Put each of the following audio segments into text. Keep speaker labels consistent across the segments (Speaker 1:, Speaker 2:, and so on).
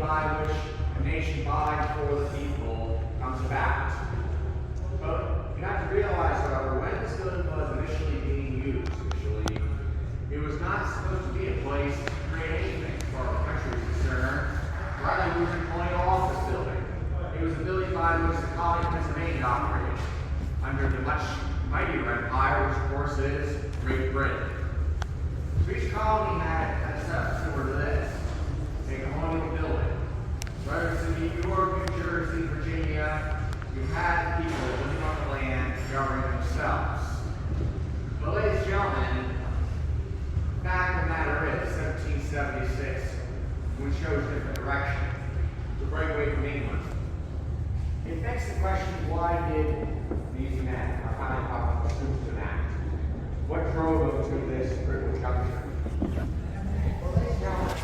Speaker 1: by which a nation by for the people comes about. But you have to realize, however, when this building was initially being used, it was not supposed to be a place to create anything as far as the country is concerned. Rather, it was a colonial office building. It was a building by which the colony of Pennsylvania operated under the much mightier empire, which of course is Great Britain. So each colony had a setup similar to this, a colonial building. Whether it's in New York, New Jersey, Virginia, you had people living on the land governing themselves. But ladies and gentlemen, the fact of the matter is, 1776, we chose a different direction to break away from England. It begs the question, why did these men, our founding fathers, choose to act? What drove them to this critical juncture? Well, ladies and gentlemen,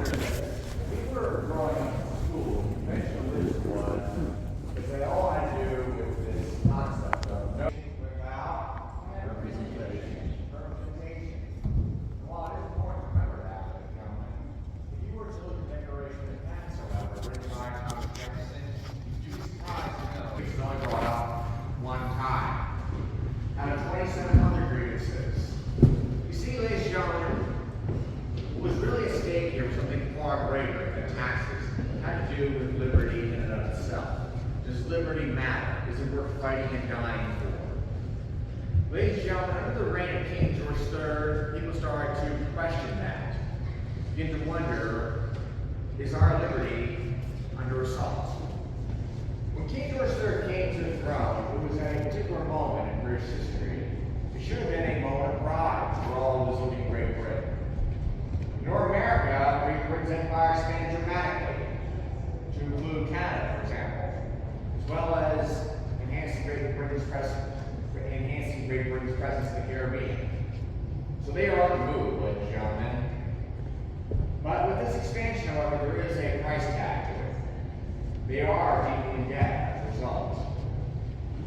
Speaker 1: consider this. We were growing up in school, conventional wisdom was that they all had to do with this concept of no without representation. Well, it is important to remember that, ladies and gentlemen. If you were to look at the Declaration of Independence, however, written by Thomas Jefferson, you'd be surprised to know it's only brought up one time. Out of 2,700 grievances. You see, ladies and gentlemen, what was really at stake here was something far greater than taxes. It had to do with liberty in and of itself. Does liberty matter? Is it worth fighting and dying for? Ladies and gentlemen, under the reign of King George III, people started to question that. Begin to wonder, is our liberty under assault? When King George III came to the throne, it was at a particular moment in British history. It should have been a moment of pride for all those living in Great Britain. In North America, Great Britain's empire expanded dramatically to include Canada, for example, as well as enhancing Great Britain's presence in the Caribbean. So they are on the move, ladies and gentlemen. But with this expansion, however, there is a price tag to it. They are deeply in debt as a result.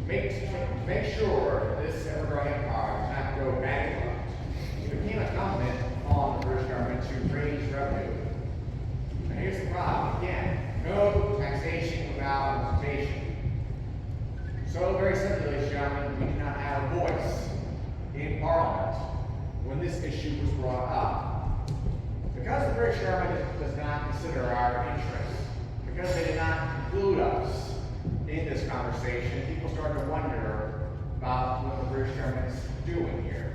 Speaker 1: Make sure that this ever-growing empire does not go bankrupt. It became incumbent on the British government to raise revenue. And here's the problem. Again, no taxation without representation. So very simply, ladies and gentlemen, we do not have a voice in Parliament when this issue was brought up. Because the British government does not consider our interests, because they did not include us in this conversation, people start to wonder about what the British government is doing here.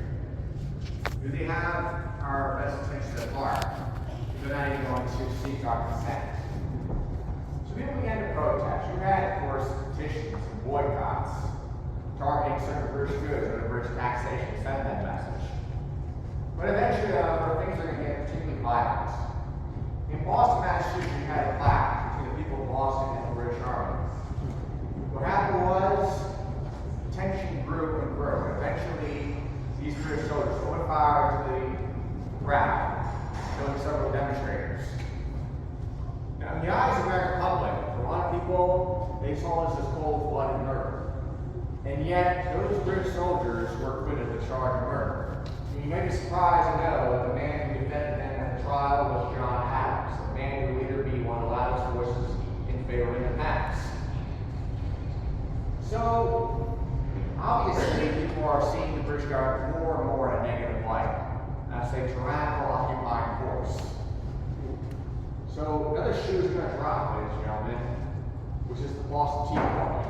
Speaker 1: Do they have our best intentions at heart? They're not even going to seek our consent. So people began to protest. You had, of course, petitions and boycotts targeting certain British goods under British taxation to send that message. But eventually, however, things are going to get particularly violent. In Boston, Massachusetts, you had a clash between the people of Boston and the British Army. What happened was, tension grew and grew. Eventually, these British soldiers opened fire to the crowd, killing several demonstrators. Now, in the eyes of the American public, for a lot of people, they saw this as cold-blooded murder. And yet, those British soldiers were acquitted of the charge of murder. And you may be surprised to know that the man who defended them at the trial was John Adams, the man who would later be one of the loudest voices in favor of independence. So, obviously, people are seeing the British government more and more in a negative light as a tyrannical occupying force. So, another shoe is going to drop, ladies and gentlemen, which is the Boston Tea Party.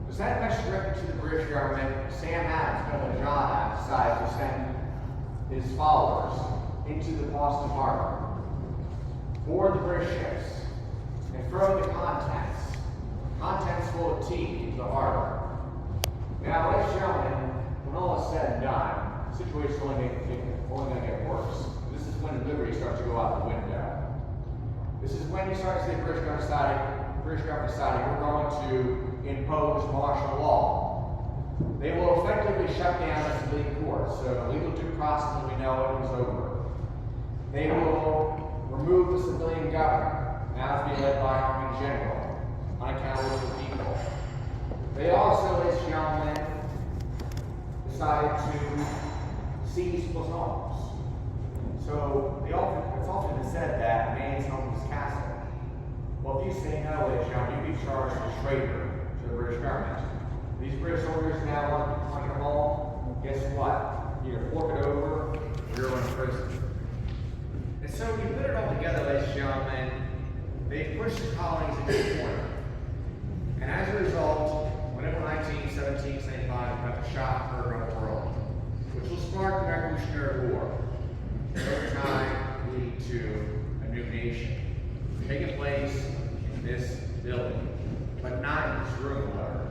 Speaker 1: To send a message directly to the British government, Sam Adams, President John Adams, decided to send his followers into the Boston harbor, board the British ships, and throw the contents full of tea into the harbor. Now, ladies and gentlemen, when all is said and done, the situation is only going to get worse. This is when liberty starts to go out the window. This is when you start to see the British government deciding we're going to impose martial law. They will effectively shut down the civilian courts, so the legal due process as we know it is over. They will remove the civilian government, now it's being led by Army General, unaccountable to the people. They also, ladies and gentlemen, decided to seize people's homes. So it's often been said that a man's home is his castle. traitor to the British government. These British soldiers now want your home. Guess what? Either fork it over or you're going to prison. And so when you put it all together, ladies and gentlemen, they pushed the colonies into the corner. And as a result, when April 19, 1775, got the shock heard around the world, which will spark the Revolutionary War, and over time lead to a new nation, taking place in this building, but not in this room, however.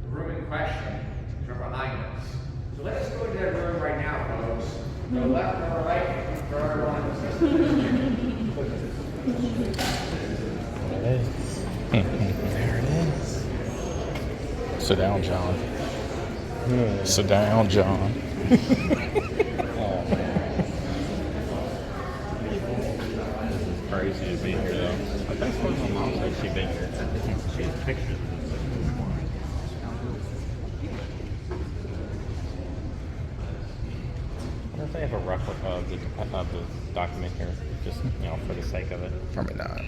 Speaker 1: The room in question is right behind us. So let us go into that room right now, folks. Go left or right for everyone in the system.
Speaker 2: There it is. Sit down, John. Sit down, John.
Speaker 3: Crazy to be here though. I think my mom said she'd be here. She has pictures of this. I wonder if they have a replica of the document here, just for the sake of it.
Speaker 2: Probably not.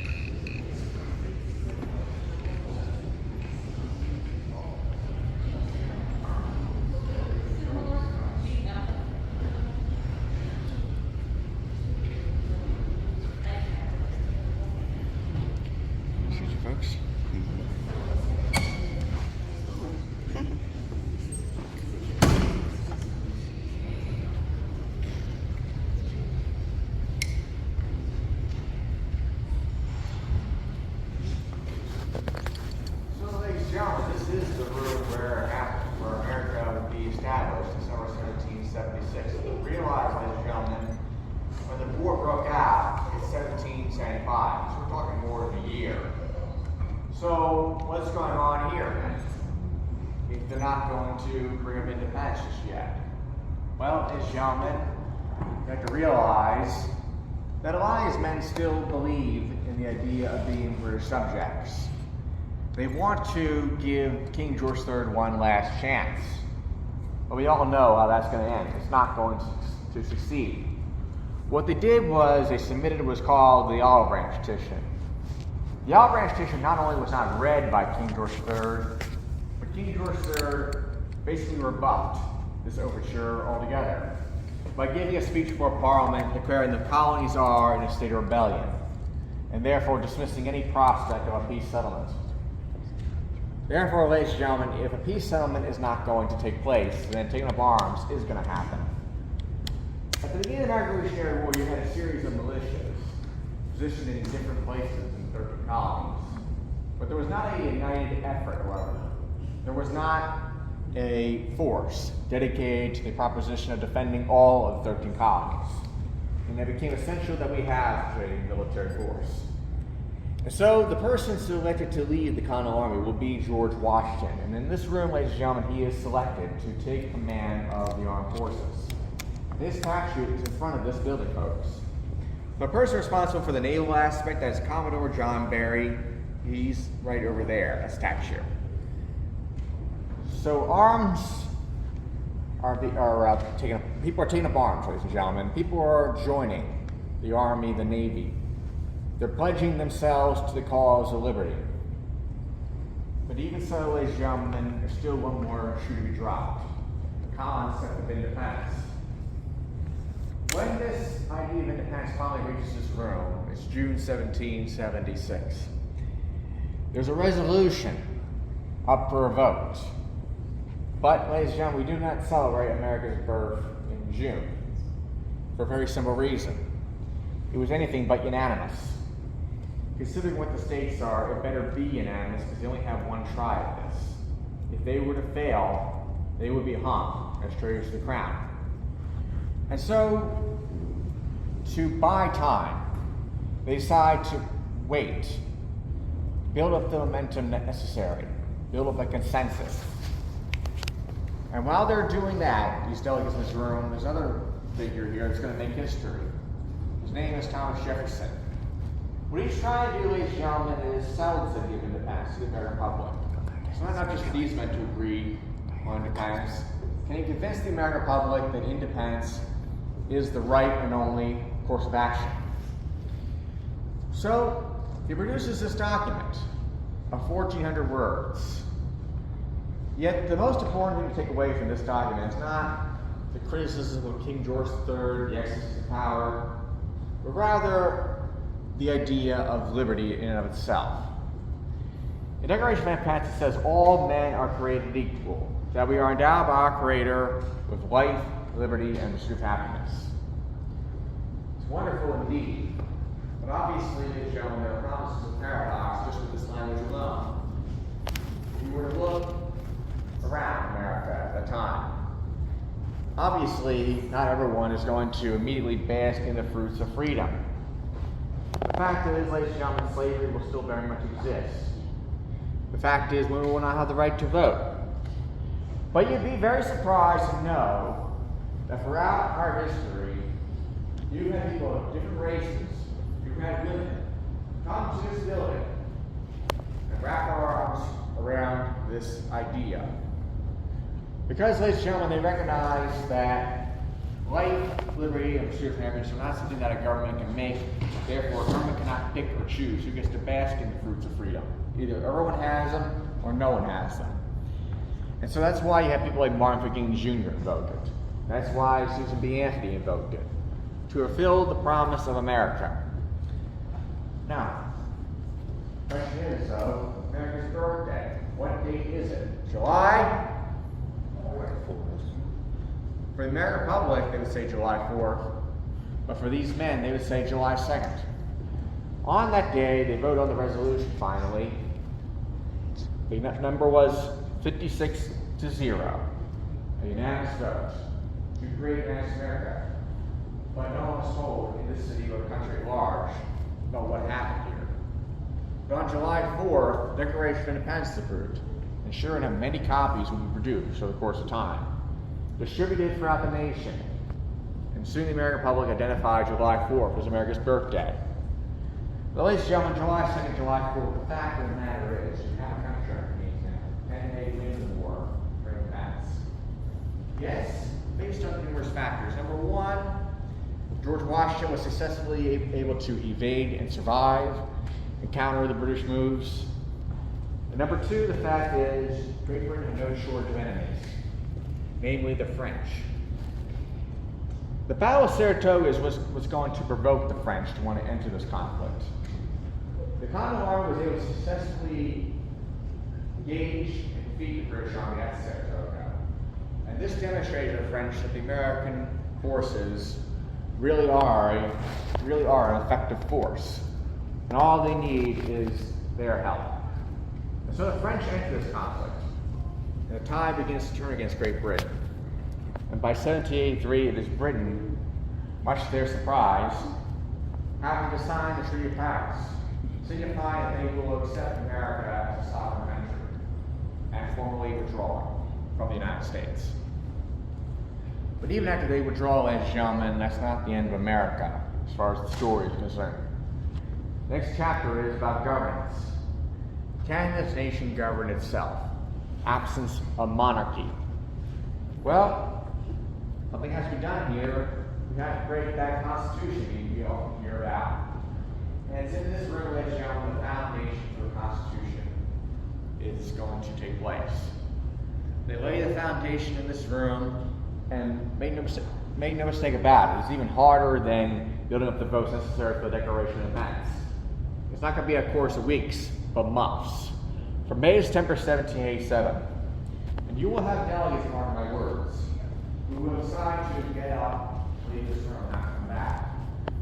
Speaker 2: Folks.
Speaker 1: So, ladies and gentlemen, this is the room where America would be established, December 1776. Realize, ladies and gentlemen, when the war broke out, it's 1775, so we're talking more than a year. So, what's going on here then? If they're not going to bring up independence just yet? Well, ladies and gentlemen, you have to realize that a lot of these men still believe in the idea of being British subjects. They want to give King George III one last chance. But we all know how that's going to end. It's not going to succeed. What they did was they submitted what's called the Olive Branch Petition. The Olive Branch Petition not only was not read by King George III, but King George III basically rebuffed this overture altogether by giving a speech before Parliament declaring the colonies are in a state of rebellion, and therefore dismissing any prospect of a peace settlement. Therefore, ladies and gentlemen, if a peace settlement is not going to take place, then taking up arms is going to happen. At the beginning of the Revolutionary War, you had a series of militias positioned in different places in 13 colonies. But there was not a united effort, however. There was not a force dedicated to the proposition of defending all of 13 colonies. And it became essential that we have a military force. And so the person selected to lead the Continental Army will be George Washington. And in this room, ladies and gentlemen, he is selected to take command of the armed forces. This statue is in front of this building, folks. The person responsible for the naval aspect, that is Commodore John Barry. He's right over there, a statue. So arms people are taking up arms, ladies and gentlemen. People are joining the Army, the Navy. They're pledging themselves to the cause of liberty. But even so, ladies and gentlemen, there's still one more shoe to be dropped. The concept of independence. When this idea of independence finally reaches this room, it's June 1776. There's a resolution up for a vote. But, ladies and gentlemen, we do not celebrate America's birth in June for a very simple reason. It was anything but unanimous. Considering what the states are, it better be unanimous because they only have one try at this. If they were to fail, they would be hung as traitors to the crown. And so, to buy time, they decide to wait, build up the momentum necessary, build up a consensus. And while they're doing that, these delegates in this room, there's another figure here that's going to make history. His name is Thomas Jefferson. What he's trying to do, ladies and gentlemen, is sell the idea of independence to the American public. It's not just for these men to agree on independence. Can he convince the American public that independence is the right and only course of action? So, he produces this document. of 1,400 words. Yet the most important thing to take away from this document is not the criticism of King George III, the excess of power, but rather the idea of liberty in and of itself. The Declaration of Independence says all men are created equal, that we are endowed by our Creator with life, liberty, and the pursuit of happiness. It's wonderful indeed, but obviously, ladies and gentlemen, there are promises of paradox just with this language alone. If you were to look around America at that time, obviously, not everyone is going to immediately bask in the fruits of freedom. The fact is, ladies and gentlemen, slavery will still very much exist. The fact is, women will not have the right to vote. But you'd be very surprised to know that throughout our history, you've had people of different races, you've had women come to this building and wrap our arms around this idea. Because, ladies and gentlemen, they recognize that life, liberty, and pursuit of happiness are not something that a government can make. Therefore, a government cannot pick or choose who gets to bask in the fruits of freedom. Either everyone has them or no one has them. And so that's why you have people like Martin Luther King Jr. invoke it. That's why Susan B. Anthony invoked it. To fulfill the promise of America. Now, the question is, though, America's birthday. What date is it? July? For the American public, they would say July 4th. But for these men, they would say July 2nd. On that day, they vote on the resolution finally. The number was 56-0. A unanimous vote to create an America. But no one was told in this city or the country at large about what happened here. But on July 4th, the Declaration of Independence is approved. And sure enough, many copies will be produced over the course of time, distributed throughout the nation. And soon the American public identified July 4th as America's birthday. But ladies and gentlemen, July 2nd, July 4th, the fact of the matter is, you have a country underneath now, and they win the war for independence. Yes, based on numerous factors. Number one, George Washington was successfully able to evade and survive and counter the British moves. And number two, the fact is, Great Britain had no shortage of enemies, namely the French. The Battle of Saratoga was going to provoke the French to want to enter this conflict. The Continental Army was able to successfully engage and defeat the British Army at Saratoga. And this demonstrated to the French that the American forces really are an effective force. And all they need is their help. And so the French enter this conflict. And the tide begins to turn against Great Britain. And by 1783, it is Britain, much to their surprise, having to sign the Treaty of Paris, signifying that they will accept America as a sovereign country and formally withdraw from the United States. But even after they withdraw, ladies and gentlemen, that's not the end of America, as far as the story is concerned. The next chapter is about governance. Can this nation govern itself? Absence of monarchy. Well, something has to be done here. We have to create that Constitution you often hear about. And it's in this room, ladies and gentlemen, the foundation for the Constitution is going to take place. They lay the foundation in this room, and make no mistake about it, it's even harder than building up the votes necessary for the Declaration of Independence. It's not going to be a course of weeks, but months. From May to September 1787. And you will have delegates, mark my words, who will decide to get up, leave this room, and not come back.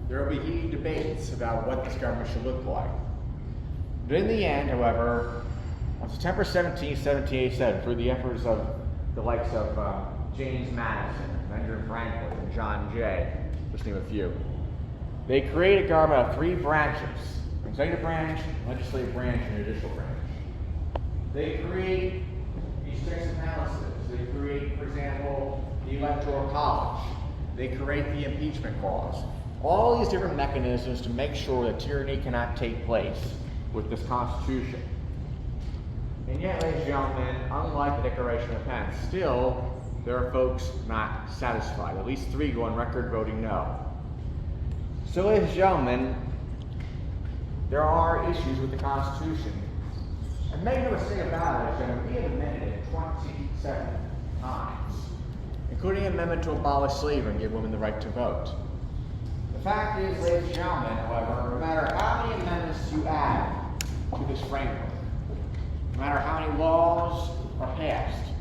Speaker 1: There will be heated debates about what this government should look like. But in the end, however, on September 17, 1787, through the efforts of the likes of James Madison, Benjamin Franklin, and John Jay, just to name a few, they create a government of three branches: executive branch, legislative branch, and judicial branch. They create these checks and balances. They create, for example, the Electoral College. They create the impeachment clause. All these different mechanisms to make sure that tyranny cannot take place with this Constitution. And yet, ladies and gentlemen, unlike the Declaration of Independence, still there are folks not satisfied. At least 3 go on record voting no. So, ladies and gentlemen, there are issues with the Constitution. And make no mistake about it, Gentlemen, we have amended it 27 times, including an amendment to abolish slavery and give women the right to vote. The fact is, ladies and gentlemen, however, no matter how many amendments you add to this framework, no matter how many laws are passed,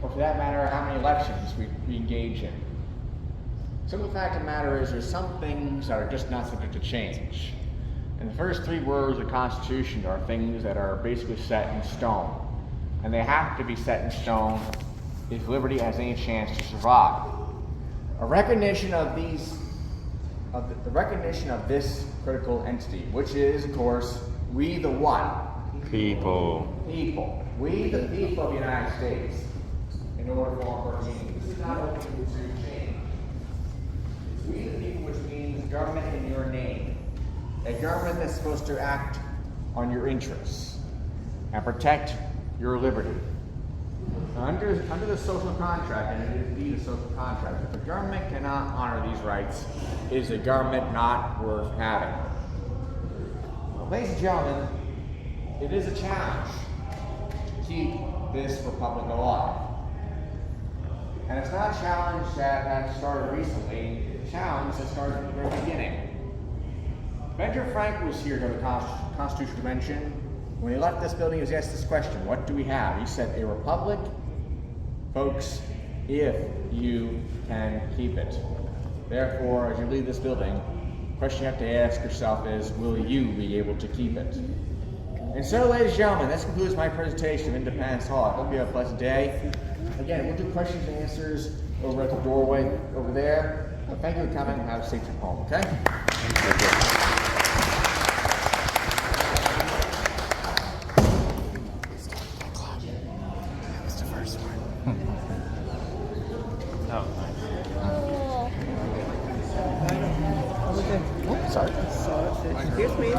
Speaker 1: or for that matter, how many elections we engage in, the simple fact of the matter is there's some things that are just not subject to change. And the first 3 words of the Constitution are things that are basically set in stone. And they have to be set in stone if liberty has any chance to survive. A recognition of these, the recognition of this critical entity, which is, of course, we the what?
Speaker 3: People.
Speaker 1: People. We the people of the United States. In order for our being. This is not open to change. It's we the people, which means government in your name. A government that's supposed to act on your interests and protect your liberty. Under the social contract, and it is indeed a social contract, if the government cannot honor these rights, it is a government not worth having. Well, ladies and gentlemen, it is a challenge to keep this republic alive. And it's not a challenge that started recently, it's a challenge that started at the very beginning. Benjamin Franklin was here during the Constitutional Convention. When he left this building, he was asked this question, what do we have? He said, a republic, folks, if you can keep it. Therefore, as you leave this building, the question you have to ask yourself is, will you be able to keep it? And so, ladies and gentlemen, this concludes my presentation of Independence Hall. I hope you have a pleasant day. Again, we'll do questions and answers over at the doorway over there. Well, thank you for coming and have a safe trip home, okay? Thank you.
Speaker 4: Excuse me.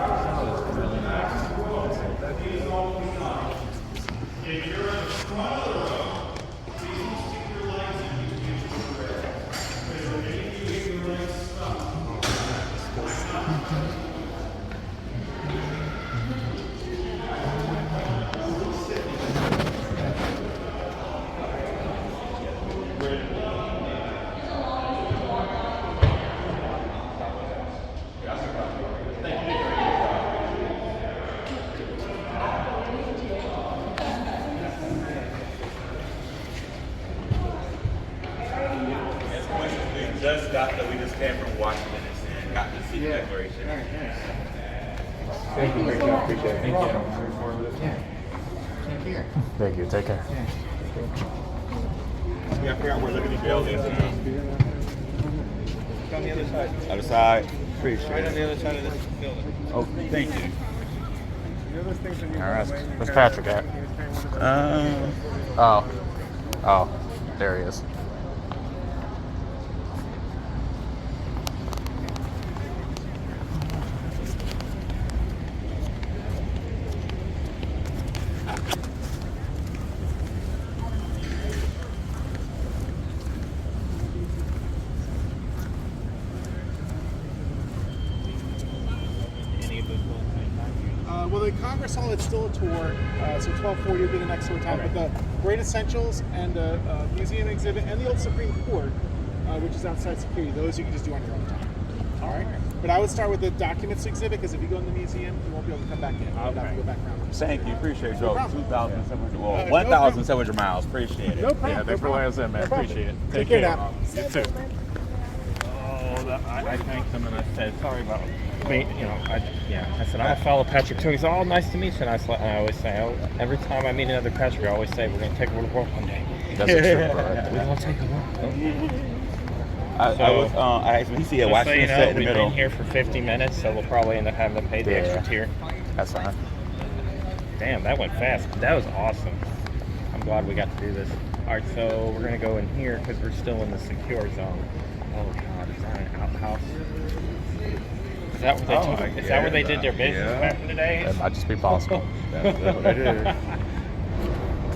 Speaker 5: We just came from Washington and got to see the declaration.
Speaker 1: Thank you, great job, appreciate it. Thank you. Take care.
Speaker 2: Thank you. Take care.
Speaker 5: We got to figure out where Liberty Bell is. On the other side. Other side? Appreciate it. Right on the other side of this building. Oh, thank you.
Speaker 2: All right. Where's Patrick at? Oh, there he is.
Speaker 6: Well, the Congress Hall, it's still a tour, so 1240 will be the next tour time. But the Great Essentials and the museum exhibit and the old Supreme Court, which is outside security, those you can just do on your own time. All right? But I would start with the documents exhibit, because if you go in the museum, you won't be able to come back in. You'll have to go back around.
Speaker 5: Thank you. Appreciate it, Joe.
Speaker 6: problem.
Speaker 5: 2,700, well,
Speaker 6: No
Speaker 5: 1,700 miles. Appreciate it.
Speaker 6: No problem.
Speaker 2: Yeah, thanks for letting us in, man.
Speaker 6: No problem.
Speaker 2: Appreciate it.
Speaker 6: Take care now.
Speaker 2: You too.
Speaker 3: I thanked him and I said, sorry about me. I said, I'm a fellow Patrick too. He said, oh, nice to meet you. And I always say, every time I meet another Patrick, I always say, we're going to take a little walk one day.
Speaker 2: That's a true right
Speaker 3: We're going to take a walk.
Speaker 5: I asked him, he said,
Speaker 3: Just so
Speaker 5: Washington
Speaker 3: you
Speaker 5: sat
Speaker 3: know,
Speaker 5: in the
Speaker 3: we've
Speaker 5: middle.
Speaker 3: been here for 50 minutes, so we'll probably end up having to pay the extra tier.
Speaker 2: That's fine.
Speaker 3: Damn, that went fast. That was awesome. I'm glad we got to do this. All right, so we're going to go in here because we're still in the secure zone. Oh, God, is that an outhouse? Is that where they, is that where they did their business back in the day?
Speaker 2: That might just be possible.
Speaker 5: That's what it is.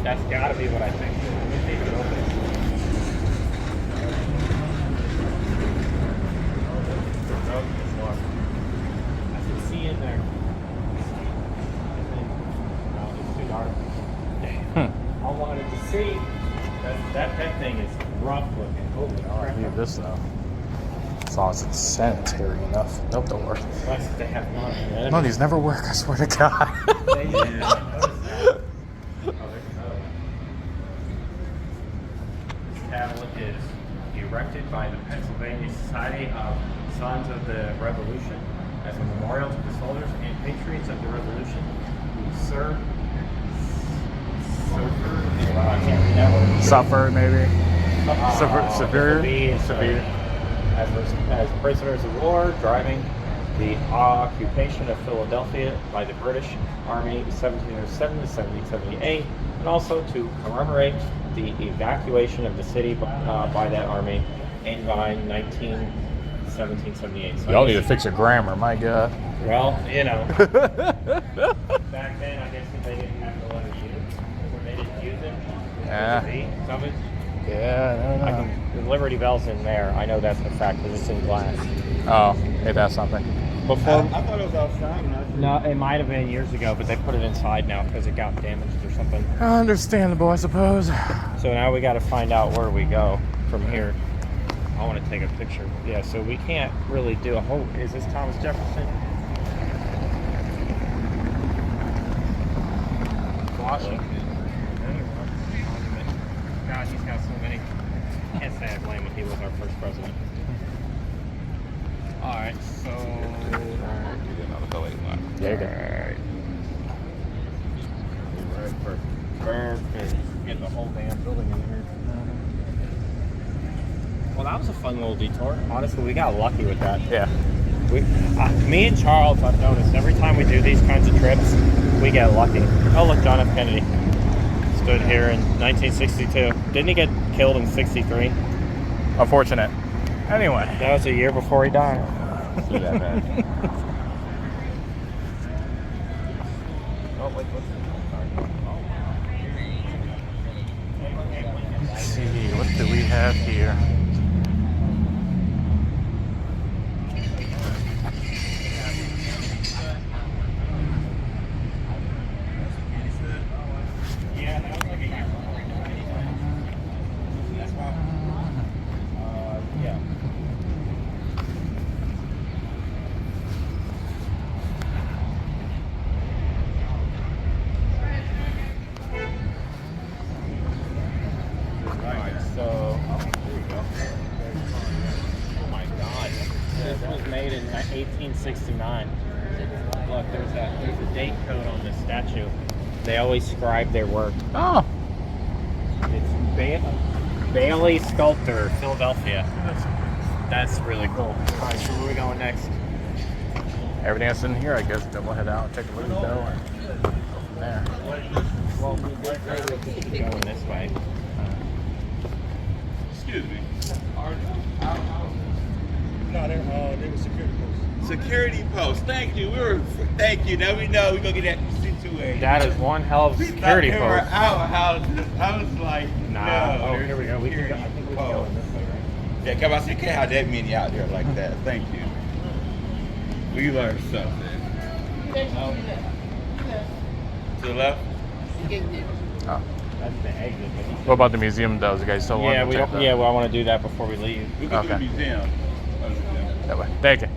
Speaker 3: That's got to be what I think. Let me see if it opens. Nope, it's locked. I can see in there. No, it's too see, that thing is rough looking. Holy crap.
Speaker 2: Leave this though. As long as it's sanitary enough. Nope, don't work.
Speaker 3: Plus, they have none.
Speaker 2: No, these never work, I swear to God.
Speaker 3: They did. Oh, there's another one. This tablet is erected by the Pennsylvania Society of Sons of the Revolution as a memorial to the soldiers and patriots of the Revolution who served. I can't read that word.
Speaker 2: Suffer, maybe.
Speaker 3: Severe.
Speaker 2: Severe.
Speaker 3: As prisoners of war, driving the occupation of Philadelphia by the British Army 1707 to 1778, and also to commemorate the evacuation of the city by that army in 1778. So
Speaker 2: Y'all need to fix your grammar, my God.
Speaker 3: well, you know, back then I guess they didn't have the letter U, or they didn't use it.
Speaker 2: Yeah.
Speaker 3: Some of it.
Speaker 2: Yeah, I don't know.
Speaker 3: The Liberty Bell's in there. I know that's a fact because it's in glass.
Speaker 2: Oh, hey, that's something.
Speaker 3: Before,
Speaker 5: I thought it was outside.
Speaker 3: no, it might have been years ago, but they put it inside now because it got damaged or something.
Speaker 2: Understandable, I suppose.
Speaker 3: So now we got to find out where we go from here. I want to take a picture. Yeah, so we can't really do a whole. Is this Thomas Jefferson? Washington. God, he's got so many. Can't say I blame him. He was our first president. All right, so.
Speaker 2: There you go.
Speaker 3: Perfect. Get the whole damn building in here. Well, that was a fun little detour. Honestly, we got lucky with that.
Speaker 2: Yeah.
Speaker 3: Me and Charles, I've noticed every time we do these kinds of trips, we get lucky. Oh, look, John F. Kennedy stood here in 1962. Didn't he get killed in 63?
Speaker 2: Unfortunate. Anyway.
Speaker 3: That was a year before he died.
Speaker 5: See that, man.
Speaker 3: Oh, wait, what's
Speaker 2: Let's see, what do we have here?
Speaker 3: Yeah, that was like a year before he died. That's why. Yeah. So, here you go. Oh my God. This was made in 1869. Look, there's a date code on this statue. They always scribe their work.
Speaker 2: Oh,
Speaker 3: It's Bailey Sculptor, Philadelphia. That's really cool. All right, so where are we going next?
Speaker 2: everything that's in here, I guess. Then we'll head out, check the window, and go from there.
Speaker 3: Well, we did say we could keep going this way.
Speaker 5: Excuse me.
Speaker 6: No, they were security posts.
Speaker 5: Security post. Thank you. Thank you. Now we know we're gonna get that situated.
Speaker 3: That is one hell of a security
Speaker 5: We thought they were
Speaker 3: post.
Speaker 5: our houses. I was like,
Speaker 3: Nah.
Speaker 5: no.
Speaker 3: Oh,
Speaker 5: there's
Speaker 3: here we go. We can go. I think we can go in this way, right?
Speaker 5: Yeah, come on. You can't have that many out there like that. Thank you. We learned something. To the left?
Speaker 2: Oh.
Speaker 3: That's the exit. But
Speaker 2: What about the museum, though? You guys still want
Speaker 3: yeah,
Speaker 2: to
Speaker 3: we
Speaker 2: check
Speaker 3: don't.
Speaker 2: that?
Speaker 3: Yeah, well, I want to do that before we leave.
Speaker 5: We can do the
Speaker 2: Okay.
Speaker 5: museum.
Speaker 2: That way. Thank you.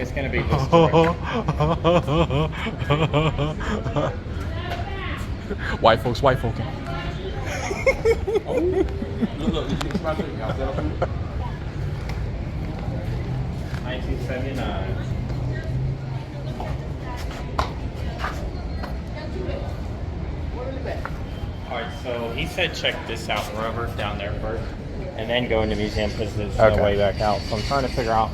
Speaker 3: It's gonna be historic.
Speaker 2: White folks, white folk.
Speaker 5: Look,
Speaker 3: 1979. Alright, so he said check this out, Rover, down there first, and then go in the museum because there's
Speaker 2: Okay.
Speaker 3: no way back out. So I'm trying to figure out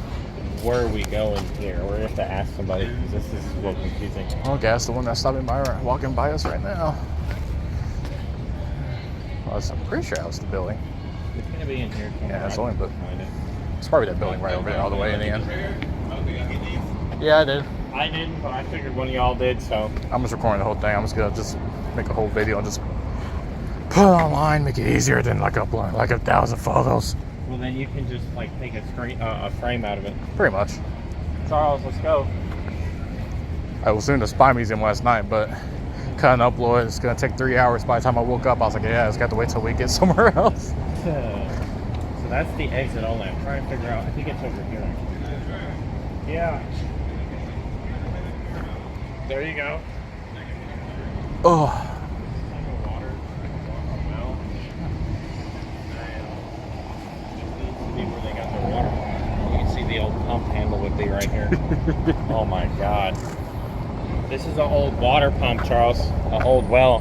Speaker 3: where we go in here. We're going to have to ask somebody because this is a little confusing.
Speaker 2: Okay, that's the one that's stopping by, walking by us right now. Well, I'm pretty sure that was the building.
Speaker 3: It's going to be in here somewhere.
Speaker 2: Yeah, it's
Speaker 3: I
Speaker 2: only
Speaker 3: can
Speaker 2: the-
Speaker 3: find it.
Speaker 2: It's probably that building right over there, all the way in the end.
Speaker 5: I don't think I get these.
Speaker 2: Yeah, I did.
Speaker 3: I didn't, but I figured one of y'all did, so.
Speaker 2: I'm just recording the whole thing. I'm just gonna make a whole video and just put it online, make it easier than like uploading like 1,000 photos.
Speaker 3: Well, then you can just like take a frame out of it.
Speaker 2: Pretty much.
Speaker 3: Charles, let's go.
Speaker 2: I was in the Spy Museum last night, but cut and upload. It's gonna take 3 hours. By the time I woke up, I was like, yeah, I just got to wait till we get somewhere else.
Speaker 3: So that's the exit only. I'm trying to figure out. I think it's over here. Yeah. There you go.
Speaker 2: Oh,
Speaker 3: Where they got their water. You can see the old pump handle would be right here. Oh my God. This is an old water pump, Charles. An old well.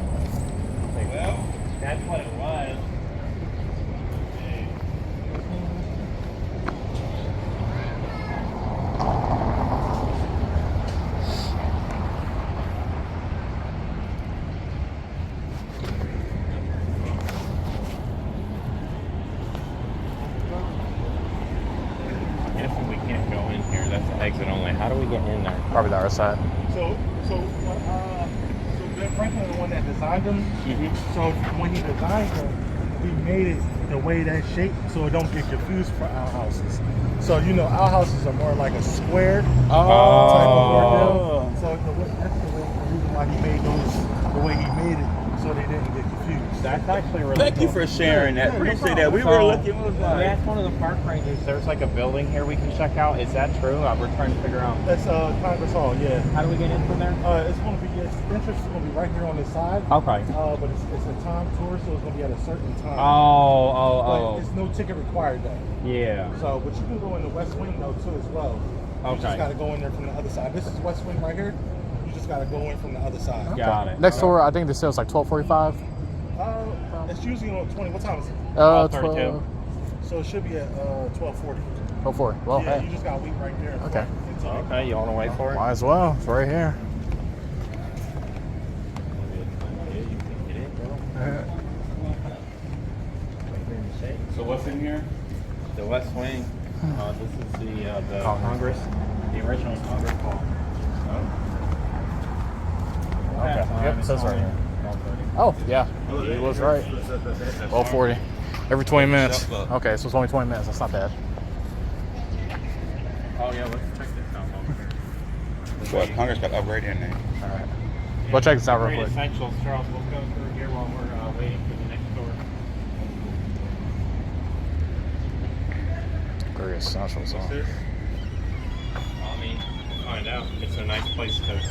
Speaker 3: That's what it was. Guessing we can't go in here. That's the exit only. How do we get in there?
Speaker 2: probably the other side.
Speaker 6: So Ben Franklin is the one that designed them. So when he designed them, he made it the way that shape so it don't get confused for outhouses. So outhouses are more like a square type of ordeal. So that's the reason why he made those the way he made it, so they didn't get confused.
Speaker 3: That's actually really
Speaker 5: Thank you
Speaker 3: cool.
Speaker 5: for sharing that.
Speaker 6: Yeah, no
Speaker 5: Appreciate
Speaker 6: problem.
Speaker 5: that. We were looking. Was
Speaker 3: We
Speaker 5: like,
Speaker 3: asked one of the park rangers. There's like a building here we can check out. Is that true? We're trying to figure out.
Speaker 6: That's Congress Hall, yeah.
Speaker 3: How do we get in from there?
Speaker 6: It's going to be the entrance is going to be right here on this side.
Speaker 3: Okay.
Speaker 6: But it's a time tour, so it's going to be at a certain time.
Speaker 3: Oh.
Speaker 6: But it's no ticket required though.
Speaker 3: Yeah.
Speaker 6: So, but you can go in the West Wing though too as well. You
Speaker 3: Okay.
Speaker 6: just got to go in there from the other side. This is West Wing right here. You just got to go in from the other side.
Speaker 3: Got it.
Speaker 2: Next tour, I think they said it was like 12:45.
Speaker 6: It's usually on 20. What time is it?
Speaker 3: 12:32.
Speaker 6: So it should be at 12:40.
Speaker 2: 12:40. Well,
Speaker 6: Yeah,
Speaker 2: hey,
Speaker 6: you just got to wait right there.
Speaker 2: Okay.
Speaker 3: Okay, you want to wait for it?
Speaker 2: might as well. It's right here.
Speaker 5: so what's in here?
Speaker 3: The West Wing. This is the
Speaker 2: Congress.
Speaker 3: Congress, the original Congress Hall.
Speaker 2: Okay. Yep, it says right here. Oh, yeah. He was right. 12:40. Every 20 minutes. Okay, so it's only 20 minutes. That's not bad.
Speaker 3: Oh yeah, let's check this out.
Speaker 5: Well, Congress got upgraded in there.
Speaker 2: All right. We'll check this out real
Speaker 3: Great
Speaker 2: quick.
Speaker 3: essentials, Charles. We'll go through here while we're waiting for the next door.
Speaker 2: Great essentials.
Speaker 3: I mean, we'll find out. It's a nice place to.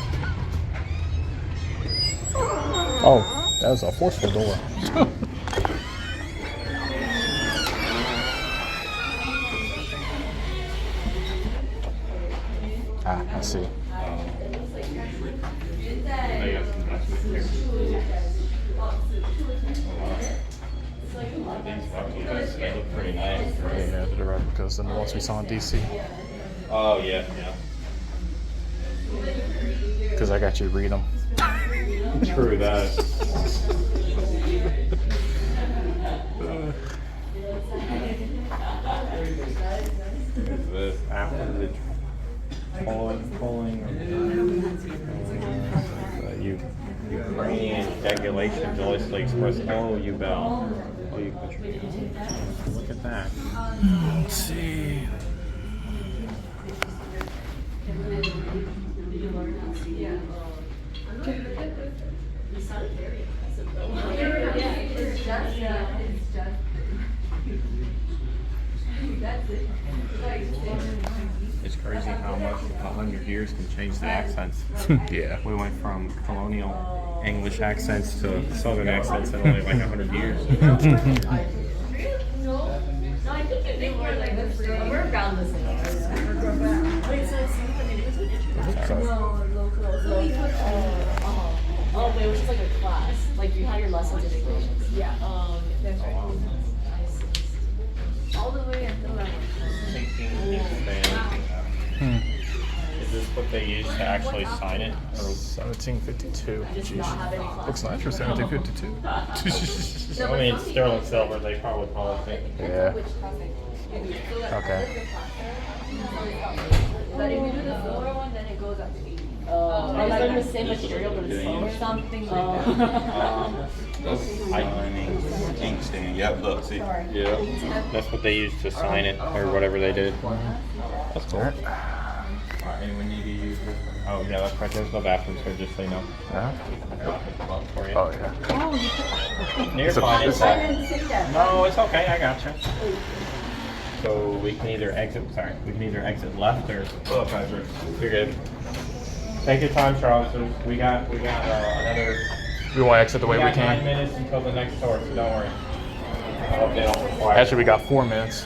Speaker 2: Oh, that was a forceful door. I see.
Speaker 3: They got some nice here. They look pretty nice.
Speaker 2: Yeah, the replicas and the ones we saw in DC.
Speaker 3: Oh yeah.
Speaker 2: Because I got you to read them.
Speaker 3: True that. Is this after the polling Ukrainian regulation joyously express. Oh, you bell. Oh, you country. Look at that.
Speaker 2: Let's see.
Speaker 3: It's crazy how much 100 years can change the accents.
Speaker 2: Yeah.
Speaker 3: We went from colonial English accents to Southern accents in only like 100 years.
Speaker 7: No, I think if they were like this, we're around the same. Wait, so it's when it was an intro? No, local. So we took, oh, wait, it was just like a class. Like you had your lessons in English. Yeah. That's right. All the way until like.
Speaker 3: Is this what they use to actually sign it? Or
Speaker 2: 1752.
Speaker 7: Just not have any
Speaker 2: Jeez.
Speaker 7: class.
Speaker 2: Looks nice for 1752.
Speaker 7: No,
Speaker 3: I
Speaker 7: but
Speaker 3: mean,
Speaker 7: some
Speaker 3: sterling
Speaker 7: people-
Speaker 3: silver, they probably call it.
Speaker 2: Yeah.
Speaker 7: Which classic you do. So like,
Speaker 2: Okay.
Speaker 7: but if you do the silver one, then it goes up to 80. Or like the same material, but it's slower. Something like that.
Speaker 5: Signing, ink stain. Yep, look, see.
Speaker 3: Yeah. That's what they used to sign it, or whatever they did. That's cool.
Speaker 5: Alright, anyone need to use this one?
Speaker 3: Oh yeah, that's right. There's no bathrooms here. Just so you know.
Speaker 2: Yeah.
Speaker 3: For you.
Speaker 2: Oh yeah.
Speaker 7: Oh, you could.
Speaker 3: Near
Speaker 2: It's a-
Speaker 3: fine.
Speaker 2: it's-
Speaker 7: I didn't see that.
Speaker 3: No, it's okay. I gotcha. So we can either exit. Sorry, we can either exit left or. Oh, okay, you're good. Take your time, Charles. So we got another.
Speaker 2: We want to exit the way we
Speaker 3: 9
Speaker 2: can.
Speaker 3: minutes until the next tour, so don't worry. I hope they don't require.
Speaker 2: Actually, we got 4 minutes.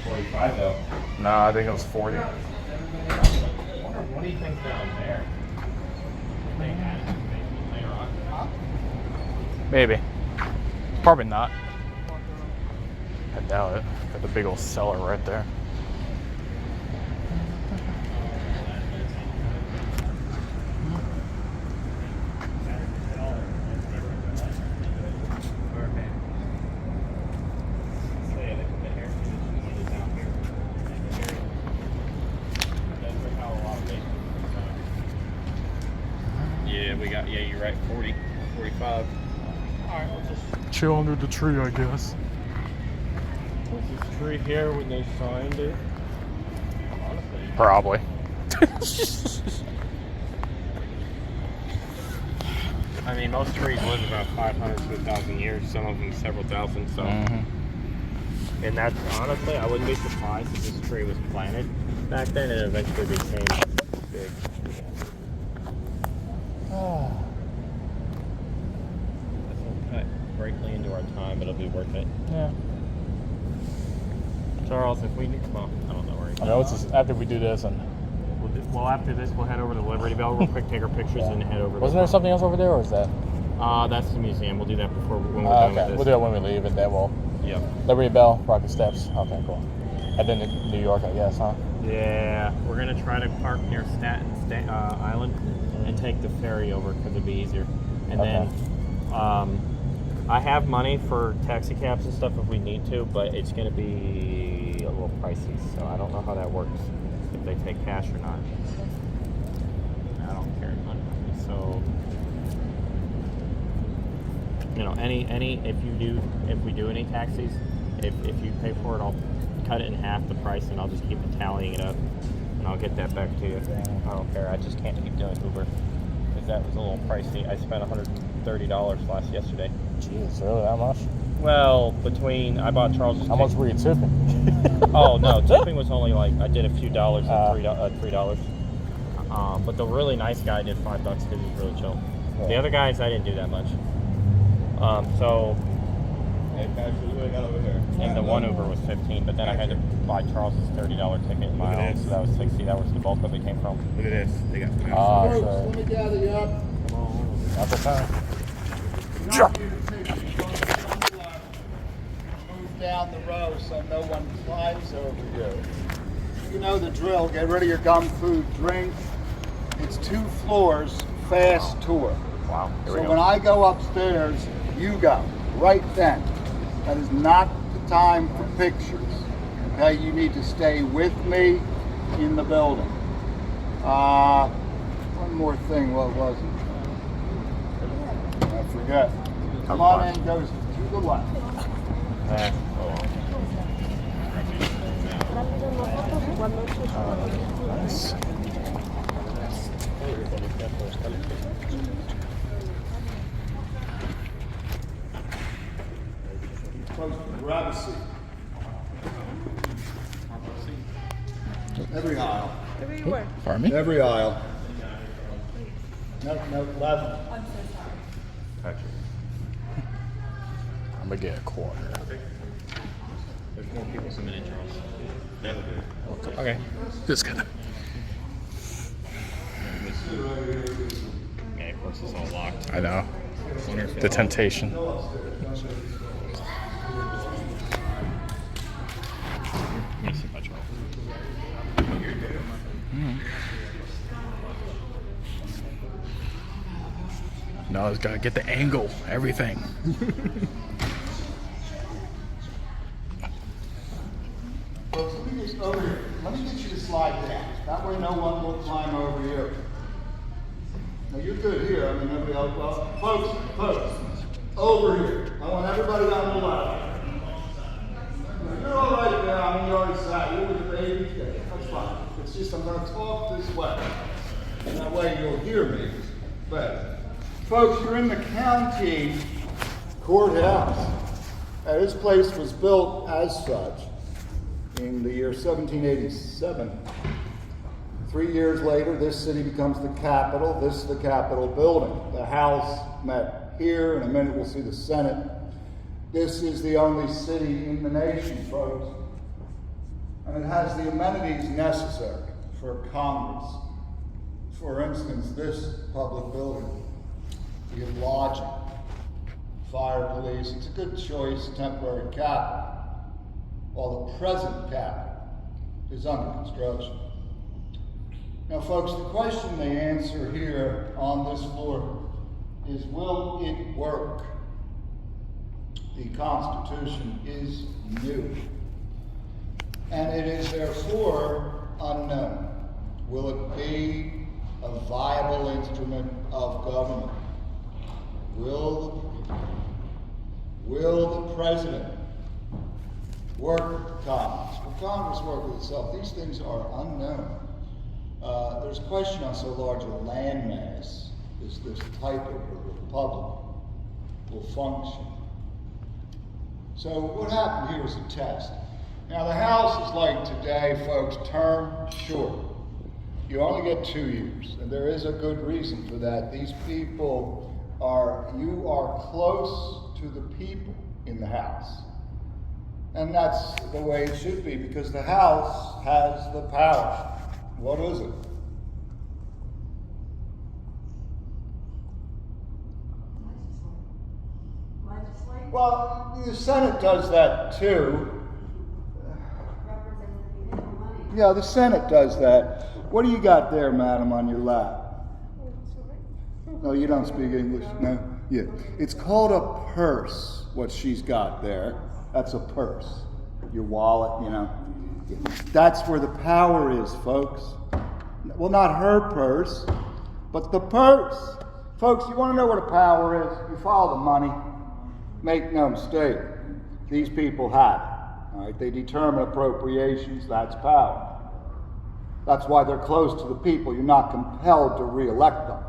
Speaker 3: 45 though.
Speaker 2: No, I think it was 40.
Speaker 3: What do you think down there? They had it later on.
Speaker 2: Maybe. Probably not. I doubt it. Got the big old cellar right there.
Speaker 3: Yeah, we got, you're right, 40, 45. Alright, we'll just
Speaker 2: Chill under the tree, I guess.
Speaker 3: was this tree here when they signed it? Honestly.
Speaker 2: Probably.
Speaker 3: I mean, most trees live about 500 to 1,000 years, some of them several thousand, so. And that's, honestly, I wouldn't be surprised if this tree was planted back then and eventually became big. This will cut greatly into our time, it'll be worth it.
Speaker 2: Yeah.
Speaker 3: Charles, if we need, well, I don't know where
Speaker 2: I know it's just after we do this and
Speaker 3: well, after this, we'll head over to Liberty Bell real quick, take our pictures, and head over.
Speaker 2: wasn't there something else over there, or is that?
Speaker 3: That's the museum. We'll do that before when we're done
Speaker 2: Okay,
Speaker 3: with this.
Speaker 2: we'll do it when we leave, and then we'll
Speaker 3: Yep.
Speaker 2: Liberty Bell, Rocket Steps. Okay, cool. And then in New York, I guess, huh?
Speaker 3: Yeah, we're gonna try to park near Staten Island and take the ferry over because it'd be easier. And
Speaker 2: Okay.
Speaker 3: then, I have money for taxi cabs and stuff if we need to, but it's gonna be a little pricey. So I don't know how that works. If they take cash or not. I don't carry money. So. You know, if we do any taxis, if you pay for it, I'll cut it in half the price, and I'll just keep tallying it up, and I'll get that back to you. I don't care. I just can't keep doing Uber because that was a little pricey. I spent $130 yesterday.
Speaker 2: Jeez, really that much?
Speaker 3: Well, I bought Charles's.
Speaker 2: How much were you tipping?
Speaker 3: Oh no, tipping was only like I did a few dollars and $3. But the really nice guy did $5 because he was really chill.
Speaker 2: Yeah.
Speaker 3: The other guys I didn't do that much. So. And the one Uber was $15, but then I had to buy Charles's $30 ticket in my own, so that was $60. That was the bulk of it came from.
Speaker 5: Look at this. They got
Speaker 2: Sure.
Speaker 6: Let me gather you up.
Speaker 2: Not the time.
Speaker 6: Move down the row so no one climbs over you. You know the drill. Get rid of your gum, food, drink. It's 2 floors, fast tour.
Speaker 2: Wow. Here we
Speaker 6: So
Speaker 2: go.
Speaker 6: when I go upstairs, you go right then. That is not the time for pictures. Okay, you need to stay with me in the building. One more thing, what was it? I forget. Come on in, goes to the left.
Speaker 2: Nice.
Speaker 6: Folks, grab a seat. Every aisle.
Speaker 2: Pardon me?
Speaker 6: Every aisle. No, left.
Speaker 2: I'm gonna get a quarter.
Speaker 3: There's more people coming in, Charles. Okay.
Speaker 2: This kind of.
Speaker 3: Yeah, of course it's all locked.
Speaker 2: I know.
Speaker 3: Wonder if
Speaker 2: The temptation.
Speaker 3: Let me see if I Charles.
Speaker 2: No, it's gotta get the angle, everything.
Speaker 6: Folks, let me get over here. Let me get you to slide down. That way no one will climb over you. Now you're good here. I mean, nobody else. Well, folks, over here. I want everybody on the left. You're all right there. I mean, you already sat. You're with the baby. That's fine.
Speaker 8: It's just I'm going to talk this way. And that way you'll hear me better. Folks, you're in the county courthouse. This place was built as such in the year 1787. 3 years later, this city becomes the Capitol. This is the Capitol building. The House met here. In a minute, we'll see the Senate. This is the only city in the nation, folks. And it has the amenities necessary for Congress. For instance, this public building. We have lodging, fire police. It's a good choice, temporary capital, while the present capital is under construction. Now, folks, the question they answer here on this floor is, will it work? The Constitution is new, and it is therefore unknown. Will it be a viable instrument of government? Will the president work with Congress? Will Congress work with itself? These things are unknown. There's a question on so large a landmass, is this type of a republic will function. So what happened here is a test. Now the House is like today, folks, term short. You only get 2 years, and there is a good reason for that. These people you are close to the people in the House. And that's the way it should be, because the House has the power. What is it?
Speaker 7: Legislative.
Speaker 8: Well, the Senate does that too. Yeah, the Senate does that. What do you got there, madam, on your lap? No, you don't speak English? No? Yeah. It's called a purse, what she's got there. That's a purse. Your wallet, you know. That's where the power is, folks. Well, not her purse, but the purse. Folks, you want to know where the power is? You follow the money. Make no mistake. These people have it. All right? They determine appropriations. That's power. That's why they're close to the people. You're not compelled to re-elect them.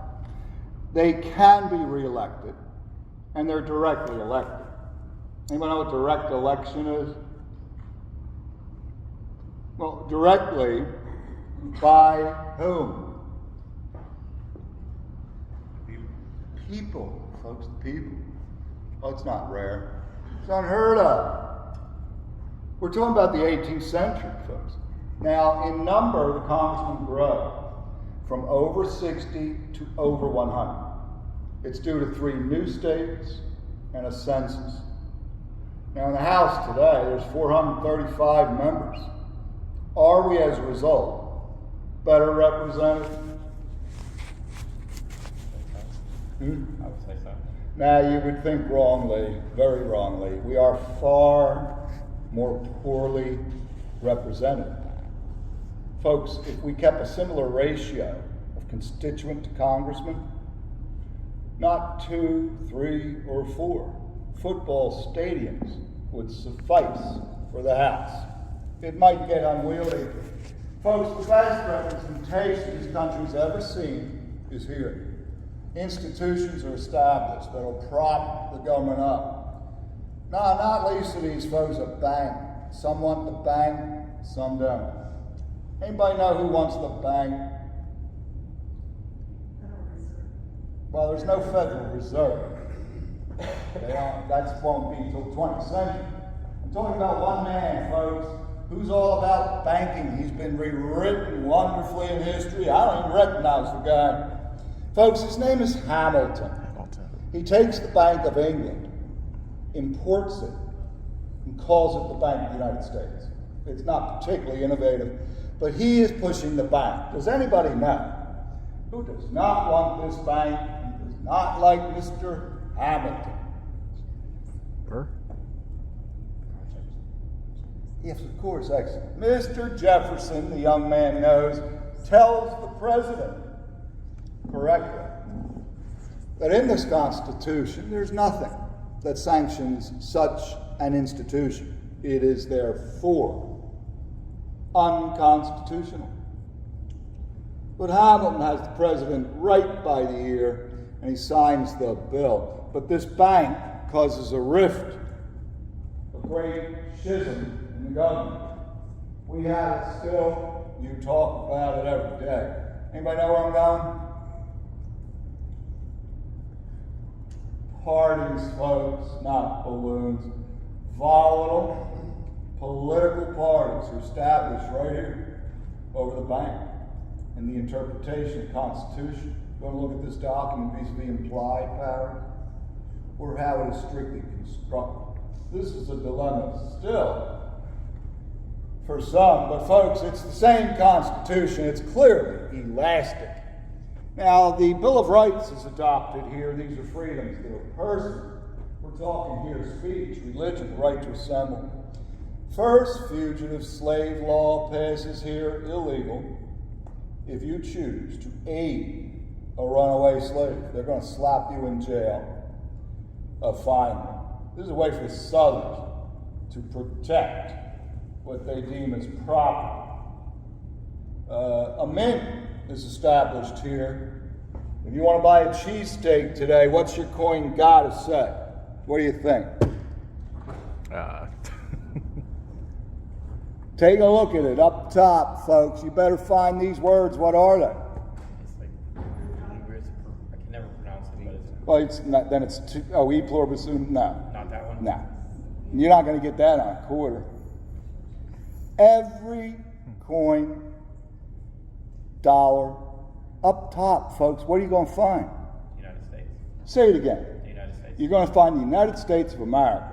Speaker 8: They can be re-elected, and they're directly elected. Anyone know what direct election is? Well, directly by whom? People, folks, the people. Oh, it's not rare. It's unheard of. We're talking about the 18th century, folks. Now, in number, the congressmen grow from over 60 to over 100. It's due to 3 new states and a census. Now, in the House today, there's 435 members. Are we, as a result, better represented?
Speaker 3: I would say so.
Speaker 8: Now, you would think wrongly, very wrongly. We are far more poorly represented. Folks, if we kept a similar ratio of constituent to congressman, not 2, 3, or 4 football stadiums would suffice for the House. It might get unwieldy. Folks, the best representation this country's ever seen is here. Institutions are established that'll prop the government up. No, not least of these folks a bank. Some want the bank, some don't. Anybody know who wants the bank? Well, there's no Federal Reserve. That won't be until the 20th century. I'm talking about one man, folks, who's all about banking. He's been rewritten wonderfully in history. I don't even recognize the guy. Folks, his name is Hamilton. He takes the Bank of England, imports it, and calls it the Bank of the United States. It's not particularly innovative, but he is pushing the bank. Does anybody know who does not want this bank and does not like Mr. Hamilton?
Speaker 2: Her?
Speaker 8: Yes, of course, excellent. Mr. Jefferson, the young man knows, tells the president correctly that in this Constitution there's nothing that sanctions such an institution. It is therefore unconstitutional. But Hamilton has the president right by the ear, and he signs the bill. But this bank causes a rift, a great schism in the government. We have it still. You talk about it every day. Anybody know where I'm going? Parties, folks, not balloons. Volatile political parties are established right here over the bank in the interpretation of the Constitution. Going to look at this document vis-a-vis implied power or how it is strictly constructed. This is a dilemma still for some, but folks, it's the same Constitution. It's clearly elastic. Now, the Bill of Rights is adopted here. These are freedoms that are personal. We're talking here speech, religion, the right to assemble. First, fugitive slave law passes here, illegal. If you choose to aid a runaway slave, they're going to slap you in jail, fine you. This is a way for the Southerners to protect what they deem as property. A mint is established here. If you want to buy a cheesesteak today, what's your coin got to say? What do you think? Take a look at it up top, folks. You better find these words. What are they?
Speaker 3: It's like Libris. I can never pronounce it, but it's
Speaker 8: Well, it's not, then it's two, e pluribus unum. No,
Speaker 3: not that one.
Speaker 8: no. You're not going to get that on a quarter. Every coin, dollar, up top, folks. What are you going to find?
Speaker 3: United States.
Speaker 8: Say it again.
Speaker 3: The United States.
Speaker 8: You're going to find the United States of America.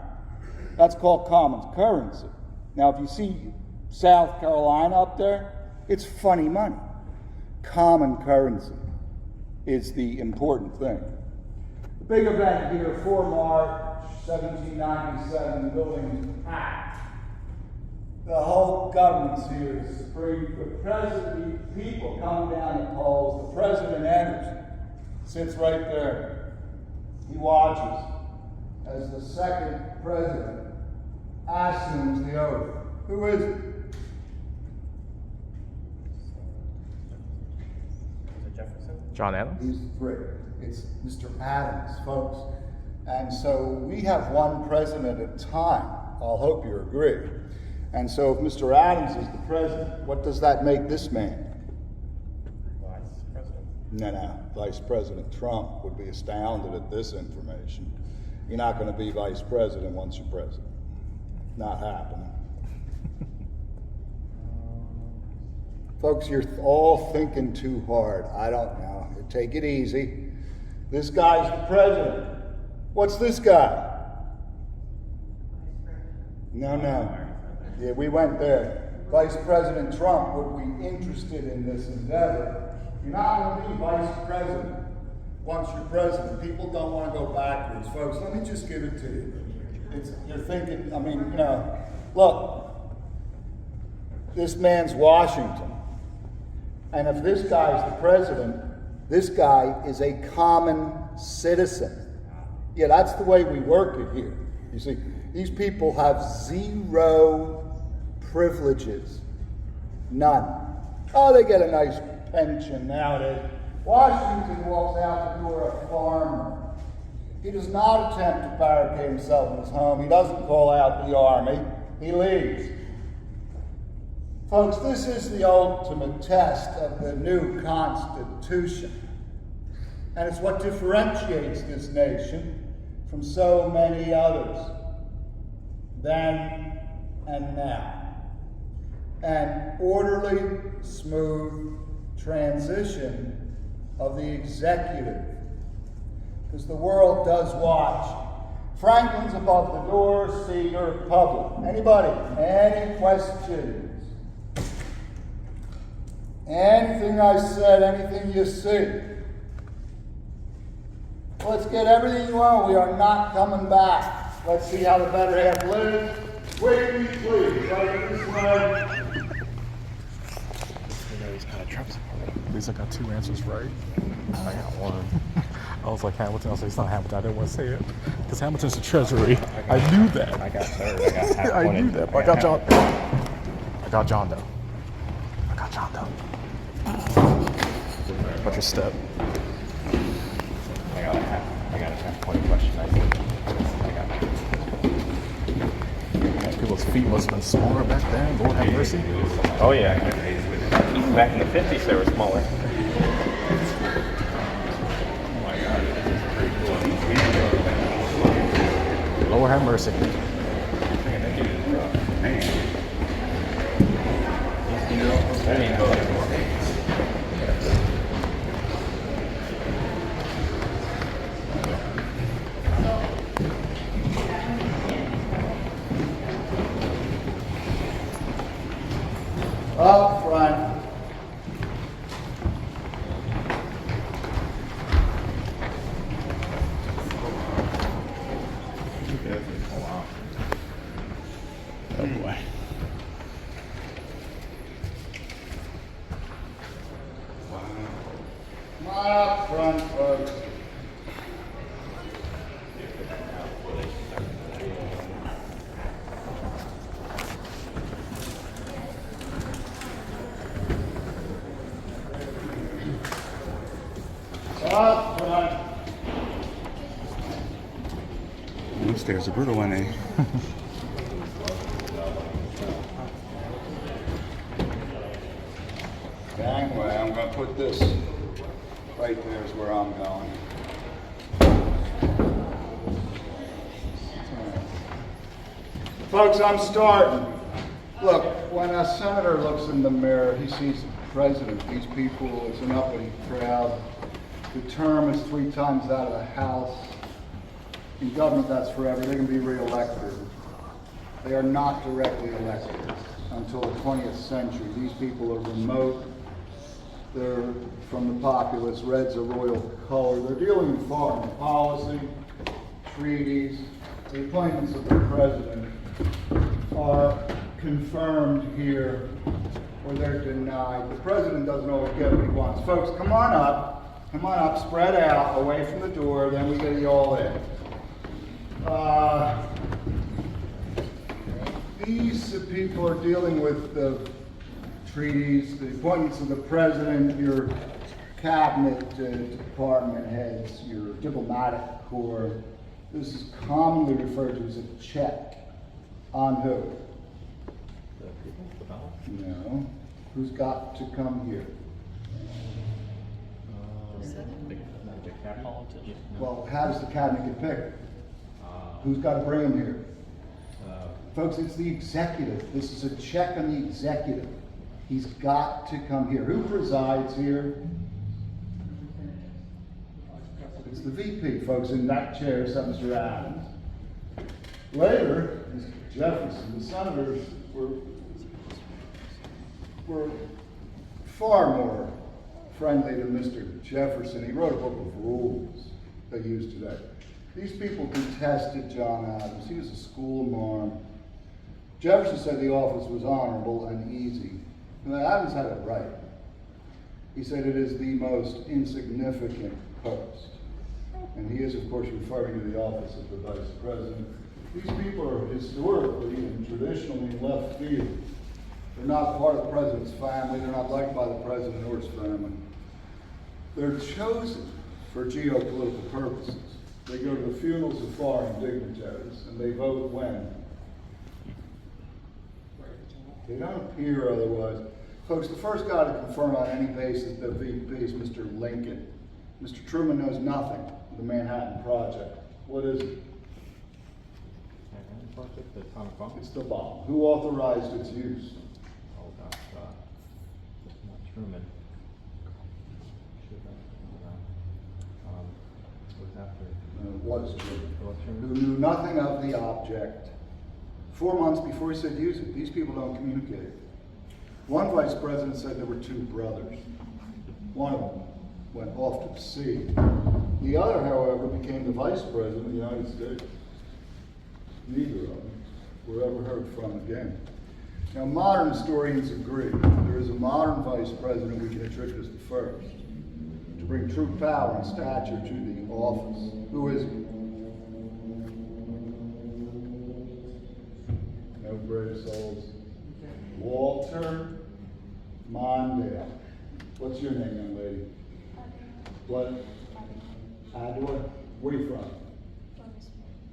Speaker 8: That's called common currency. Now, if you see South Carolina up there, it's funny money. Common currency is the important thing. The big event here, 4 March 1797, the building was packed. The whole government's here, the Supreme, the president, the people come down the polls, the president enters, sits right there. He watches as the second president assumes the oath. Who is it?
Speaker 3: Was it Jefferson?
Speaker 2: John Adams?
Speaker 8: He's three. It's Mr. Adams, folks. And so we have one president at a time. I'll hope you agree. And so if Mr. Adams is the president, what does that make this man?
Speaker 3: Vice President.
Speaker 8: No. Vice President Trump would be astounded at this information. You're not going to be vice president once you're president. Not happening. Folks, you're all thinking too hard. I don't know. Take it easy. This guy's the president. What's this guy? No. Yeah, we went there. Vice President Trump would be interested in this endeavor. You're not going to be vice president once you're president. People don't want to go backwards. Folks, let me just give it to you. You're thinking, look, this man's Washington. And if this guy's the president, this guy is a common citizen. Yeah, that's the way we work it here. You see, these people have zero privileges. None. Oh, they get a nice pension nowadays. Washington walks out the door a farmer. He does not attempt to barricade himself in his home. He doesn't call out the army. He leaves. Folks, this is the ultimate test of the new Constitution. And it's what differentiates this nation from so many others, then and now. An orderly, smooth transition of the executive. Because the world does watch. Franklin's above the door, Seeger, public. Anybody? Any questions? Anything I said, anything you see? Let's get everything you want. We are not coming back. Let's see how the better half lives. Quickly, please. Right this way.
Speaker 2: He's kind of Trump's. At least I got 2 answers right. I got 1. I was like Hamilton. I was like, it's not Hamilton. I didn't want to say it because Hamilton's the Treasury. I knew that.
Speaker 3: I got third. I got half
Speaker 2: I
Speaker 3: one
Speaker 2: knew
Speaker 3: in-
Speaker 2: that. But I got John. I got John Doe. about your step.
Speaker 3: I got a half point question. I think.
Speaker 2: People's feet must have been smaller back then. Lord have mercy.
Speaker 3: Oh yeah. Even back in the 50s, they were smaller.
Speaker 2: Lord have mercy.
Speaker 8: Up front.
Speaker 5: Oh boy.
Speaker 8: Come on up front, folks. Up front.
Speaker 5: Those stairs are brutal, aren't they?
Speaker 8: Gangway, I'm gonna put this right there is where I'm going. Folks, I'm starting. Look, when a senator looks in the mirror, he sees the president. These people, it's an uppity crowd. The term is 3 times out of the House. In government, that's forever. They can be reelected. They are not directly elected until the 20th century. These people are remote. They're from the populace. Red's a royal color. They're dealing in foreign policy, treaties. The appointments of the president are confirmed here or they're denied. The president doesn't always get what he wants. Folks, come on up. Come on up, spread out, away from the door, then we get you all in. These people are dealing with the treaties, the appointments of the president, your cabinet department heads, your diplomatic corps. This is commonly referred to as a check. On who? No. Who's got to come here? Well, how does the cabinet get picked? Who's got to bring them here? Folks, it's the executive. This is a check on the executive. He's got to come here. Who presides here? It's the VP, folks, in that chair, Mr. Adams. Later, Mr. Jefferson, the senators were far more friendly to Mr. Jefferson. He wrote a book of rules they use today. These people contested John Adams. He was a school marm. Jefferson said the office was honorable and easy. And Adams had it right. He said it is the most insignificant post. And he is, of course, referring to the office of the vice president. These people are historically and traditionally left field. They're not part of the president's family. They're not liked by the president or his family. They're chosen for geopolitical purposes. They go to the funerals of foreign dignitaries, and they vote when? They don't appear otherwise. Folks, the first guy to confirm on any basis the VP is Mr. Lincoln. Mr. Truman knows nothing of the Manhattan Project. What is it?
Speaker 3: Manhattan Project, the atomic bomb?
Speaker 8: It's the bomb. Who authorized its use?
Speaker 3: Oh gosh, not Truman. Was after.
Speaker 8: It was Truman.
Speaker 3: Was Truman?
Speaker 8: Who knew nothing of the object. 4 months before he said use it. These people don't communicate. One vice president said there were 2 brothers. One of them went off to sea. The other, however, became the vice president of the United States. Neither of them were ever heard from again. Now, modern historians agree there is a modern vice president we can attribute as the first to bring true power and stature to the office. Who is he? No brave souls. Walter Mondale. What's your name, young lady? What? Adler? Where you from?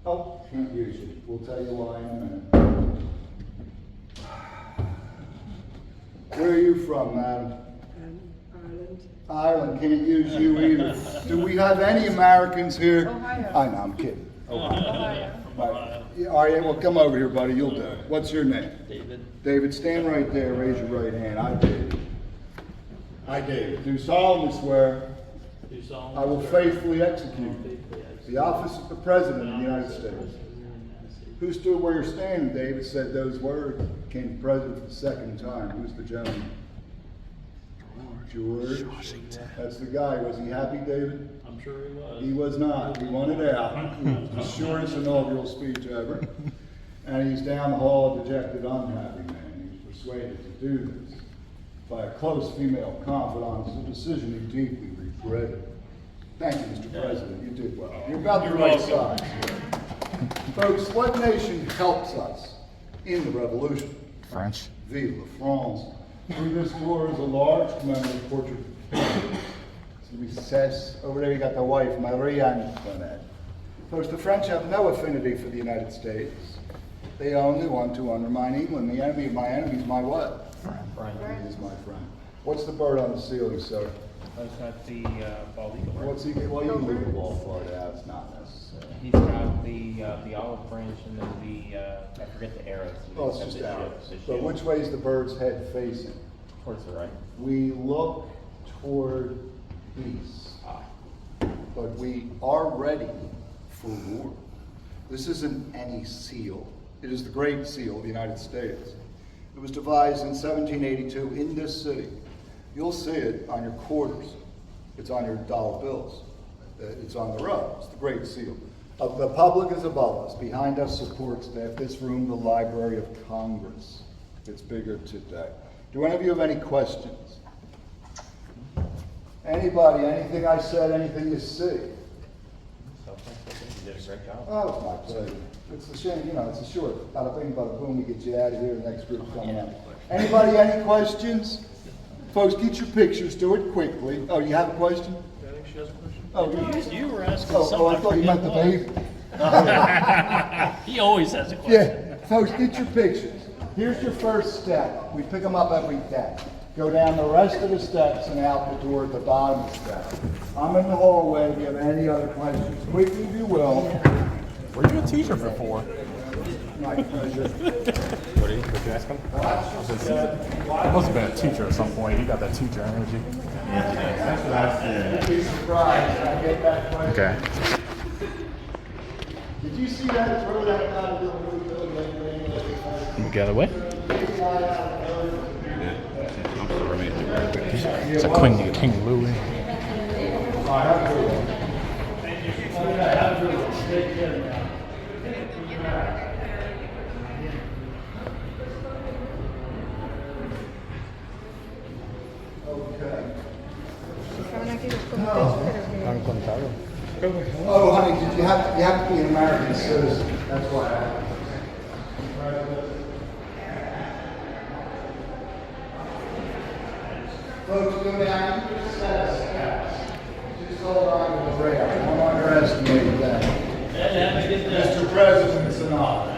Speaker 8: Oh, can't use you. We'll tell you why in a minute. Where are you from, madam?
Speaker 4: Ireland.
Speaker 8: Ireland, can't use you either. Do we have any Americans here?
Speaker 4: Ohio.
Speaker 8: I know, I'm kidding.
Speaker 4: Ohio.
Speaker 8: Right. Yeah, all right, well, come over here, buddy, you'll do it. What's your name?
Speaker 3: David.
Speaker 8: David, stand right there, raise your right hand. I, David. I, David, do solemnly swear
Speaker 9: Do solemnly
Speaker 8: I will
Speaker 9: swear
Speaker 8: faithfully execute the office of the President of the United States. Who stood where you're standing, David, said those words, became president for the second time. Who's the gentleman? George. That's the guy. Was he happy, David?
Speaker 9: I'm sure he was.
Speaker 8: He was not. He wanted out. It was the shortest inaugural speech ever. And he's down the hall, a dejected, unhappy man. He was persuaded to do this by a close female confidant. It's a decision he deeply regretted. Thank you, Mr. President. You did well. You're about the right size. Folks, what nation helps us in the revolution?
Speaker 2: French.
Speaker 8: Vive la France. Through this door is a large commemorative portrait of Louis Over there you got the wife, Marie Antoinette. Folks, the French have no affinity for the United States. They only want to undermine England. The enemy of my enemy is my what?
Speaker 3: Brian.
Speaker 8: He is my friend. What's the bird on the ceiling, sir?
Speaker 3: That's got the bald eagle.
Speaker 8: What's he? Well, you can leave the ball part out. It's not necessary.
Speaker 3: He's got the olive branch and then the I forget the arrows.
Speaker 8: Oh, it's
Speaker 3: He's got
Speaker 8: just
Speaker 3: the
Speaker 8: arrows.
Speaker 3: shield- the
Speaker 8: So
Speaker 3: shield.
Speaker 8: which way is the bird's head facing?
Speaker 3: Towards the right.
Speaker 8: We look toward peace.
Speaker 3: Ah.
Speaker 8: But we are ready for war. This isn't any seal. It is the Great Seal of the United States. It was devised in 1782 in this city. You'll see it on your quarters. It's on your dollar bills. It's on the road. It's the Great Seal. The public is above us. Behind us, support staff. This room, the Library of Congress. It's bigger today. Do any of you have any questions? Anybody, anything I said, anything you see?
Speaker 3: So thanks, you did a great job.
Speaker 8: Oh, it's my pleasure. It's a shame, it's a short, bada bing, bada boom, we get you out of here, the next group's coming out. Anybody, any questions? Folks, get your pictures, do it quickly. Oh, you have a question?
Speaker 9: I think she has a question.
Speaker 8: Oh,
Speaker 9: You were asking
Speaker 8: I
Speaker 9: something.
Speaker 8: thought you meant the baby.
Speaker 9: He always has a question.
Speaker 8: Yeah, folks, get your pictures. Here's your first step. We pick them up every day. Go down the rest of the steps and out the door at the bottom of the steps. I'm in the hallway. If you have any other questions, quickly if you will.
Speaker 2: Were you a teacher before?
Speaker 8: My pleasure.
Speaker 3: What did you ask him?
Speaker 2: I must have been a teacher at some point. You got that teacher energy.
Speaker 8: That's what I said. You'd be surprised when I get that question.
Speaker 2: Okay.
Speaker 8: Did you see that? Throw that guy a little bit.
Speaker 2: You get away? It's a King Louis.
Speaker 8: Oh, honey, you have to be an American citizen. That's why I asked. Folks, go down each set of steps. Just hold on to the rail. Don't underestimate that. Mr. President, it's an honor.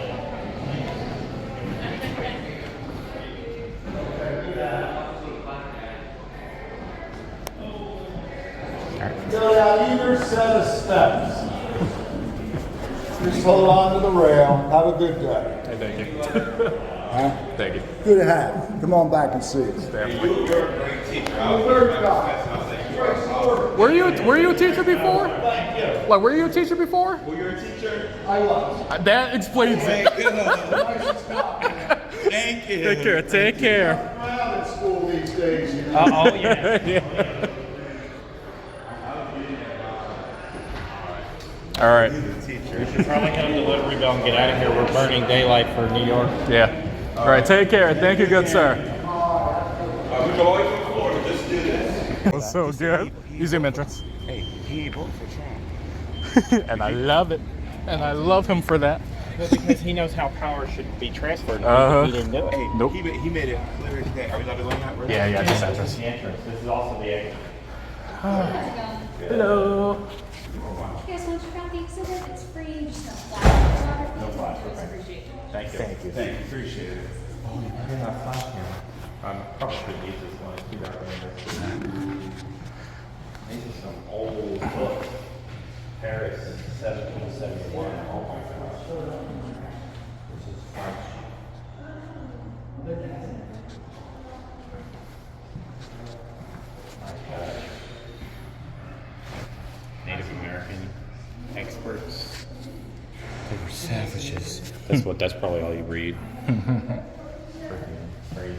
Speaker 8: Go down either set of steps. Just hold on to the rail. Have a good day.
Speaker 2: Hey, thank you.
Speaker 8: Huh?
Speaker 2: Thank you.
Speaker 8: Good to have you. Come on back and see us.
Speaker 2: Were you a teacher before? Like, were you a teacher before?
Speaker 5: Were you a teacher?
Speaker 8: I was.
Speaker 2: That explains it.
Speaker 5: Thank you.
Speaker 2: Take care. Take care.
Speaker 8: I'm out at school these days.
Speaker 3: Oh yeah.
Speaker 2: Yeah. All right.
Speaker 3: We should probably hit a delivery bell and get out of here. We're burning daylight for New York.
Speaker 2: Yeah. All right. Take care. Thank you, good sir.
Speaker 5: We go away from Florida. Just do this.
Speaker 2: That was so good. Museum entrance.
Speaker 5: Hey, he voted for Trump.
Speaker 2: And I love it. And I love him for that.
Speaker 3: Well, because he knows how power should be transferred.
Speaker 2: Uh-huh.
Speaker 3: He didn't do it.
Speaker 5: Hey,
Speaker 2: Nope.
Speaker 5: he made it clear today. Are we allowed to learn that?
Speaker 2: Yeah,
Speaker 3: This
Speaker 2: just
Speaker 3: is the entrance. This is also the exit.
Speaker 2: Hello.
Speaker 10: You guys want to check out the exhibit? It's free, just no flash.
Speaker 3: No flash, okay.
Speaker 10: Appreciate it.
Speaker 3: Thank you.
Speaker 5: Thank you. Appreciate it.
Speaker 3: Oh, I didn't have flash camera. Probably could use this one. Keep that running. These are some old books. Paris, 1771. Oh my gosh. This is French. Native American experts.
Speaker 5: They were savages.
Speaker 3: That's probably all you read. Freaking crazy.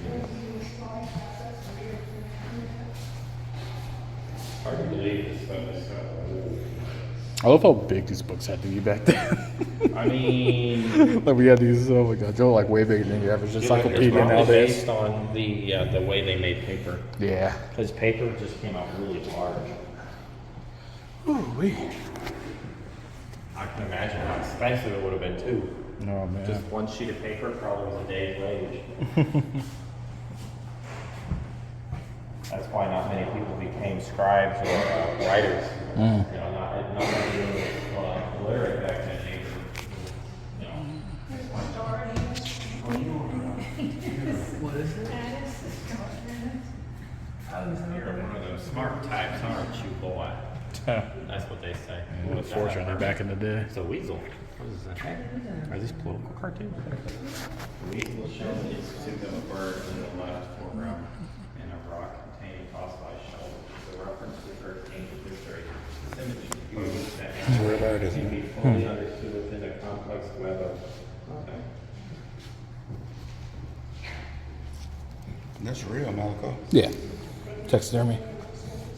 Speaker 3: Hard to believe this stuff is so old.
Speaker 2: I love how big these books had to be back then.
Speaker 3: I mean,
Speaker 2: Like we had these, oh my god, they were like way bigger than your average encyclopedia
Speaker 3: it's probably
Speaker 2: nowadays.
Speaker 3: based on the way they made paper.
Speaker 2: Yeah.
Speaker 3: Because paper just came out really large.
Speaker 2: Ooh wee.
Speaker 3: I can imagine how expensive it would have been too.
Speaker 2: Oh man.
Speaker 3: Just one sheet of paper probably was a day's wage. That's why not many people became scribes or writers. You know, not many were literate back then. You know. You're one of those smart types, aren't you, boy? That's what they say.
Speaker 2: Unfortunately, back in the day.
Speaker 3: It's a weasel. What is that? Are these political cartoons? The weasel shows the suit of a bird in the left foreground and a rock containing fossilized shells, which is a reference to 13th history. This image is used that can be fully understood within a complex web of. Okay.
Speaker 5: That's real, Malachi.
Speaker 2: Yeah. Taxidermy.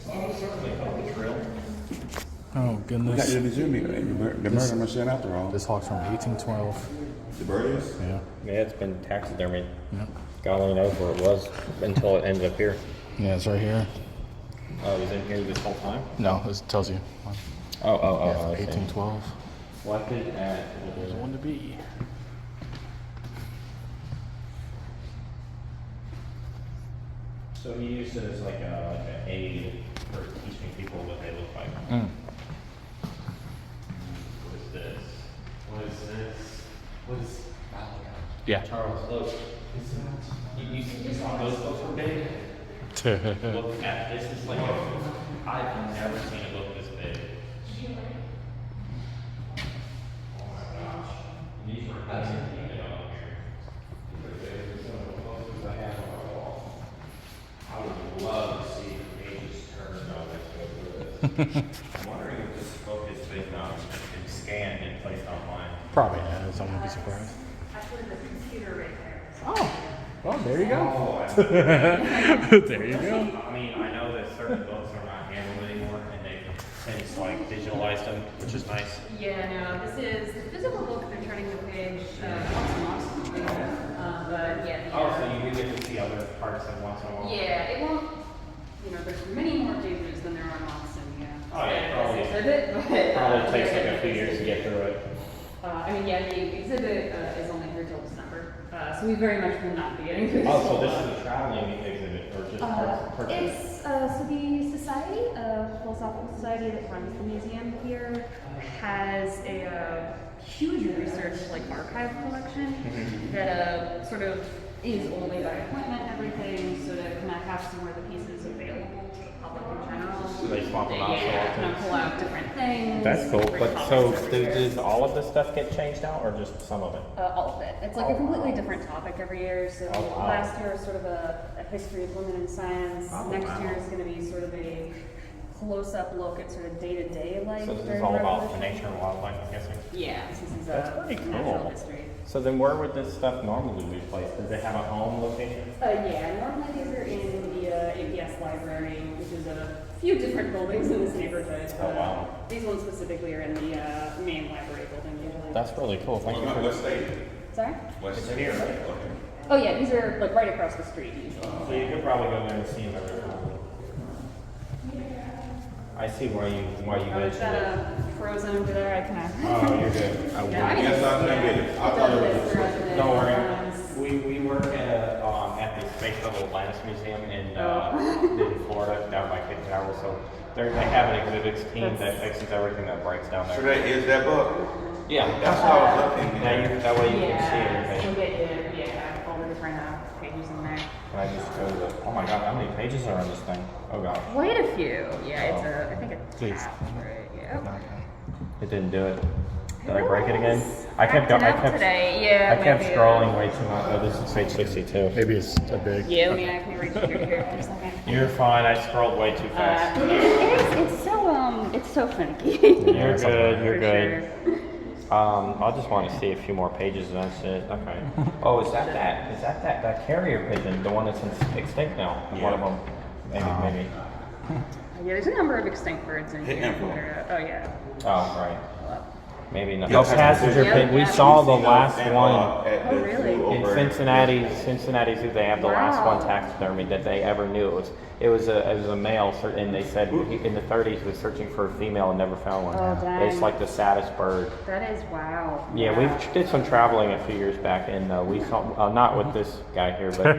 Speaker 3: Certainly help the drill.
Speaker 2: Oh
Speaker 5: We got
Speaker 2: goodness.
Speaker 5: the museum, the murder machine after all.
Speaker 2: This hawk's from 1812.
Speaker 5: The bird is?
Speaker 2: Yeah.
Speaker 3: Yeah, it's been taxidermied.
Speaker 2: Yeah.
Speaker 3: God only knows where it was until it ended up here.
Speaker 2: Yeah, it's right here.
Speaker 3: Oh, it was in here this whole time?
Speaker 2: No, this tells you.
Speaker 3: Oh,
Speaker 2: Yeah,
Speaker 3: I
Speaker 2: from
Speaker 3: see.
Speaker 2: 1812.
Speaker 3: Selected at.
Speaker 2: There's one to be.
Speaker 3: So he used it as like an aid for teaching people what they look like.
Speaker 2: Mm.
Speaker 3: What is this? What is this? What is
Speaker 2: Yeah.
Speaker 3: Charles? Look. You saw those books were big? Look at this. Is like I've never seen a book this big. Oh my gosh. These were amazing. I have on my wall. I would love to see the pages turned on this book with this. I'm wondering if this book has been scanned and placed online.
Speaker 2: Probably has. I wouldn't be surprised.
Speaker 10: I put the computer right there.
Speaker 2: Oh. Well, there you go.
Speaker 3: Oh,
Speaker 2: There you go.
Speaker 3: I mean, I know that certain books are not handled anymore, and they've since like digitalized them, which is nice.
Speaker 7: Yeah, no, this is the physical book. They're turning the page once a month. But yeah.
Speaker 3: Oh, so you do get to see other parts of once in a while.
Speaker 7: Yeah, it won't. You know, there's many more pages than there are months in the
Speaker 3: Oh, yeah, probably.
Speaker 7: exhibit. But,
Speaker 3: Probably takes like
Speaker 7: yeah,
Speaker 3: a few years to get through it.
Speaker 7: I mean, yeah, the exhibit is only here till December, so we very much will not be getting through this.
Speaker 3: Oh, so
Speaker 7: whole
Speaker 3: this
Speaker 7: lot.
Speaker 3: is a traveling exhibit, or just parts?
Speaker 10: It's so the society, philosophical society that runs the museum here, has a huge research like archive collection that sort of is only by appointment and everything, so to kind of have some of the pieces available to the public in general.
Speaker 3: So they swap them out so
Speaker 7: Yeah,
Speaker 3: often?
Speaker 7: kind of pull out different things.
Speaker 3: That's cool.
Speaker 7: different
Speaker 3: But so
Speaker 7: topics, every
Speaker 3: does all of this stuff get changed out, or just some of it?
Speaker 10: All of it. It's like a completely different topic every year. So
Speaker 3: Oh, wow.
Speaker 10: last year was sort of a history of women in science.
Speaker 3: Oh,
Speaker 10: Next
Speaker 3: wow.
Speaker 10: year is going to be sort of a close-up look at sort of day-to-day life.
Speaker 3: So this is
Speaker 10: during
Speaker 3: all
Speaker 10: the
Speaker 3: about
Speaker 10: Revolution.
Speaker 3: nature and wildlife, I'm guessing?
Speaker 10: Yeah, this is
Speaker 3: That's pretty
Speaker 10: natural
Speaker 3: cool.
Speaker 10: history.
Speaker 3: So then where would this stuff normally be placed? Does it have a home location?
Speaker 10: Yeah, normally these are in the APS library, which is a few different buildings in this neighborhood.
Speaker 3: Oh, wow.
Speaker 10: These ones specifically are in the main library building usually.
Speaker 3: That's really cool. Thank you for
Speaker 10: Sorry?
Speaker 3: It's here, right?
Speaker 10: Oh yeah, these are like right across the street usually.
Speaker 3: So you could probably go there and see them every time. I see why you
Speaker 10: Is
Speaker 3: mentioned
Speaker 10: that
Speaker 3: it.
Speaker 10: a frozen over there? I can.
Speaker 3: Oh, you're good.
Speaker 10: Yeah, I can
Speaker 5: Yes, I can get it. I thought it was.
Speaker 3: Don't worry. We work at the Space Shuttle Atlantis Museum in Florida. Florida, down by Cape Canaveral. So they have an exhibits team that fixes everything that breaks down there.
Speaker 5: So that is that book?
Speaker 3: Yeah,
Speaker 5: That's what I was looking
Speaker 3: Now
Speaker 5: at.
Speaker 3: that way you can see
Speaker 10: Yeah,
Speaker 3: everything.
Speaker 10: so get all the different pages in there.
Speaker 3: And I just go to the, oh my god, how many pages are on this thing? Oh gosh.
Speaker 10: Quite a few. Yeah, it's I think it's
Speaker 2: Please.
Speaker 10: right. Yep.
Speaker 3: It didn't do it. Did I break it again? I kept
Speaker 10: Acting
Speaker 3: going.
Speaker 10: up today. Yeah,
Speaker 3: I kept
Speaker 10: maybe,
Speaker 3: scrolling way too much. Oh, this is page 62.
Speaker 2: Maybe it's a big.
Speaker 10: Yeah, let me reach through here for a second.
Speaker 3: You're fine. I scrolled way too fast.
Speaker 10: It's so finicky.
Speaker 3: You're good. You're
Speaker 10: For
Speaker 3: good.
Speaker 10: sure.
Speaker 3: I just want to see a few more pages and that's it. Okay. Oh, is that that carrier pigeon? The one that's extinct now? One of them. Maybe.
Speaker 10: Yeah, there's a number of extinct birds in
Speaker 5: Hit
Speaker 10: here.
Speaker 5: info.
Speaker 10: Oh yeah.
Speaker 3: Oh, right. Maybe not.
Speaker 5: Yeah,
Speaker 3: Oh, passenger
Speaker 10: yeah,
Speaker 3: pigeon. We
Speaker 10: yeah.
Speaker 3: saw the last one.
Speaker 10: Oh, really?
Speaker 3: In Cincinnati Zoo, they have the last one taxidermy that they ever knew. It was a male, and they said in the 30s he was searching for a female and never found one.
Speaker 10: Oh, dang.
Speaker 3: It's like the saddest bird.
Speaker 10: That is wow.
Speaker 3: Yeah, we did some traveling a few years back, and we saw not with this guy here, but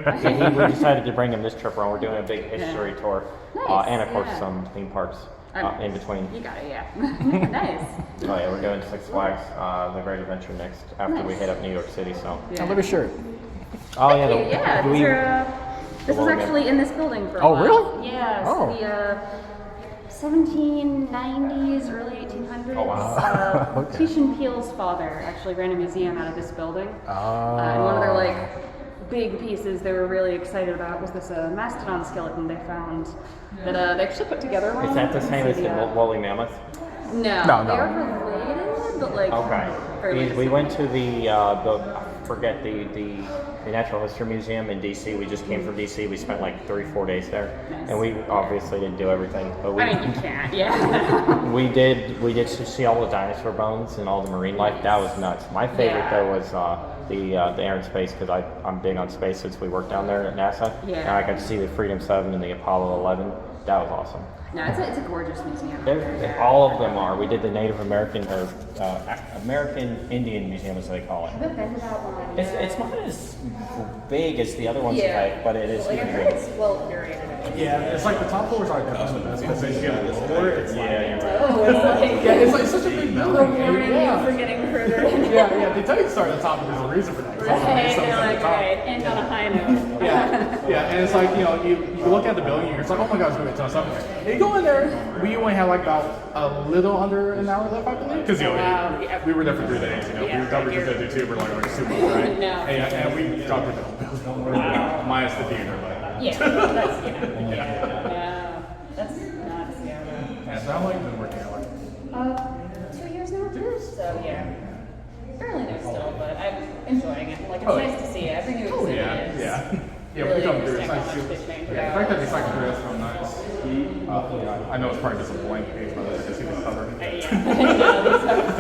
Speaker 3: we decided to bring him this trip around. We're doing a big history tour,
Speaker 10: Nice,
Speaker 3: and of course
Speaker 10: yeah.
Speaker 3: some theme parks in between.
Speaker 10: You got it, yeah. Nice.
Speaker 3: Oh yeah, we're doing Six Flags, the Great Adventure next after we hit up New York City. So.
Speaker 10: Yeah.
Speaker 2: Look at shirt.
Speaker 3: Oh yeah,
Speaker 10: Thank you. Yeah, these are, this is
Speaker 3: Well,
Speaker 10: actually in this building for a
Speaker 2: Oh,
Speaker 10: while.
Speaker 2: really?
Speaker 10: Yeah,
Speaker 2: Oh.
Speaker 10: so the 1790s, early 1800s.
Speaker 3: Oh, wow.
Speaker 2: Okay.
Speaker 10: Tish and Peele's father actually ran a museum out of this building.
Speaker 2: Oh.
Speaker 10: And one of their big pieces they were really excited about was this mastodon skeleton they found that they actually put together wrong.
Speaker 3: Is that the same as the woolly mammoth?
Speaker 10: No,
Speaker 2: No, no.
Speaker 10: they're related, but very
Speaker 3: Okay. We went to the Natural History Museum in DC. We just came from DC. We spent like 3-4 days there, and we obviously didn't do everything, but we.
Speaker 10: I mean, you can't, yeah.
Speaker 3: we did see all the dinosaur bones and all the marine life. That was nuts. My favorite though was the Air and Space because I'm big on space since we worked down there at NASA.
Speaker 10: Yeah.
Speaker 3: And I got to see the Freedom 7 and the Apollo 11. That was awesome.
Speaker 10: No, it's a gorgeous museum.
Speaker 3: All of them are. We did the Native American or American Indian Museum, as they call it.
Speaker 10: I've been to that one.
Speaker 3: It's not as big as the other ones,
Speaker 10: Yeah.
Speaker 3: but it is.
Speaker 10: Like, I heard it's well curated.
Speaker 2: Yeah, it's like the top floors are definitely the best because they get a floor. It's like,
Speaker 3: Yeah, you're right.
Speaker 10: Oh, it's like
Speaker 2: yeah, it's like such a big building.
Speaker 10: rewarding
Speaker 2: Yeah.
Speaker 10: you for getting further in.
Speaker 2: Yeah, they tell you to start at the top, but there's a reason for that. 'cause all the
Speaker 10: Right,
Speaker 2: big stuff is
Speaker 10: they're
Speaker 2: at the
Speaker 10: like,
Speaker 2: top.
Speaker 10: right, end on a high note.
Speaker 2: Yeah, and it's like, you look at the building, you're just like, oh my god, it's going to be a ton of stuff. And you go in there, we only had like about a little under an hour left, I believe. Because,
Speaker 10: Wow, yeah.
Speaker 2: we were there for 3 days,
Speaker 10: Yeah,
Speaker 2: we thought we were
Speaker 10: you're-
Speaker 2: going to do 2, we're like super, right?
Speaker 10: No.
Speaker 2: And we dropped through the whole building. Wow. Minus the theater, but.
Speaker 10: Yeah, that's,
Speaker 2: Yeah.
Speaker 10: yeah. That's nuts, yeah.
Speaker 2: Yeah, so how long have you been working at
Speaker 10: 2 years now? So, yeah. Fairly new still, but I'm enjoying it. Like, it's
Speaker 2: Oh,
Speaker 10: nice to see it. Every new exhibit is
Speaker 2: Yeah,
Speaker 10: really
Speaker 2: we come through. It's
Speaker 10: interesting
Speaker 2: nice
Speaker 10: how
Speaker 2: to
Speaker 10: much they've changed.
Speaker 2: the fact that they cycle through is so nice. I know it's probably just a blank page, but I can see the cover.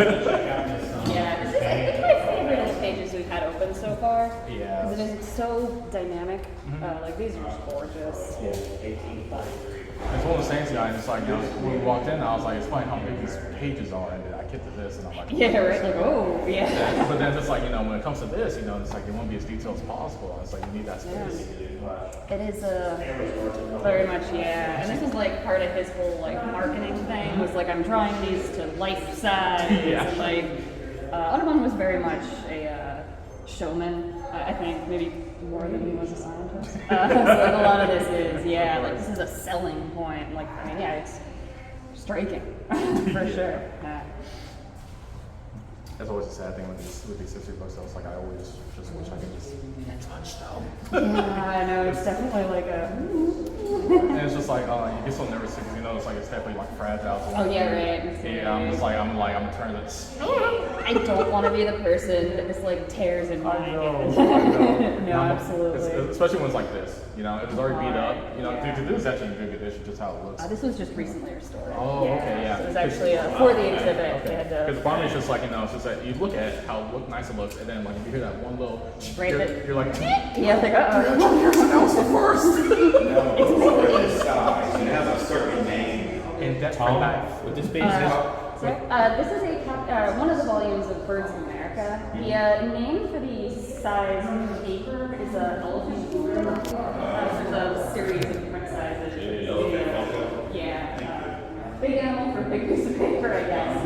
Speaker 10: Yeah, this is, I think, my favorite of the pages we've had open so far.
Speaker 2: Yeah.
Speaker 10: Because it is so dynamic. Like, these are just gorgeous.
Speaker 2: It's one of those things, guys. It's like, when we walked in, I was like, it's funny how big these pages are, and I get to this, and I'm like,
Speaker 10: Yeah, right? Like, oh, yeah.
Speaker 2: But then it's like, when it comes to this, it's like you want to be as detailed as possible. It's like you need that space.
Speaker 10: It is very much, yeah. And this is like part of his whole like marketing thing. Was like, I'm drawing these to life size.
Speaker 2: Yeah.
Speaker 10: And like, Audubon was very much a showman. I think maybe more than he was a scientist. So like a lot of this is, like this is a selling point. Like, I mean, yeah, it's striking for sure.
Speaker 2: That's always a sad thing with these history books. Though. It's like I always just wish I could just touch them.
Speaker 10: Yeah, I know. It's definitely like a.
Speaker 2: And it's just like, you get so nervous because it's like it's definitely like fragile.
Speaker 10: Oh yeah, right.
Speaker 2: Yeah, I'm just like I'm turning this.
Speaker 10: I don't want to be the person that just like tears in my
Speaker 2: No,
Speaker 10: No, absolutely.
Speaker 2: Especially when it's like this. If it's already beat up. Dude, this is actually in good condition, just how it looks.
Speaker 10: This was just recently restored.
Speaker 2: Oh, okay, yeah.
Speaker 10: So it was actually for the exhibit. They had to.
Speaker 2: Because the problem is just like, it's just that you look at how nice it looks, and then like if you hear that one little,
Speaker 10: Right,
Speaker 2: you're like,
Speaker 10: yeah, like
Speaker 2: that was the first.
Speaker 5: This size, it has a certain name.
Speaker 2: And that's my life.
Speaker 3: Would this be?
Speaker 10: this is one of the volumes of Birds of America. The name for the size paper is an elephant. There's a series of different sizes. big animal for a big piece of paper, I guess.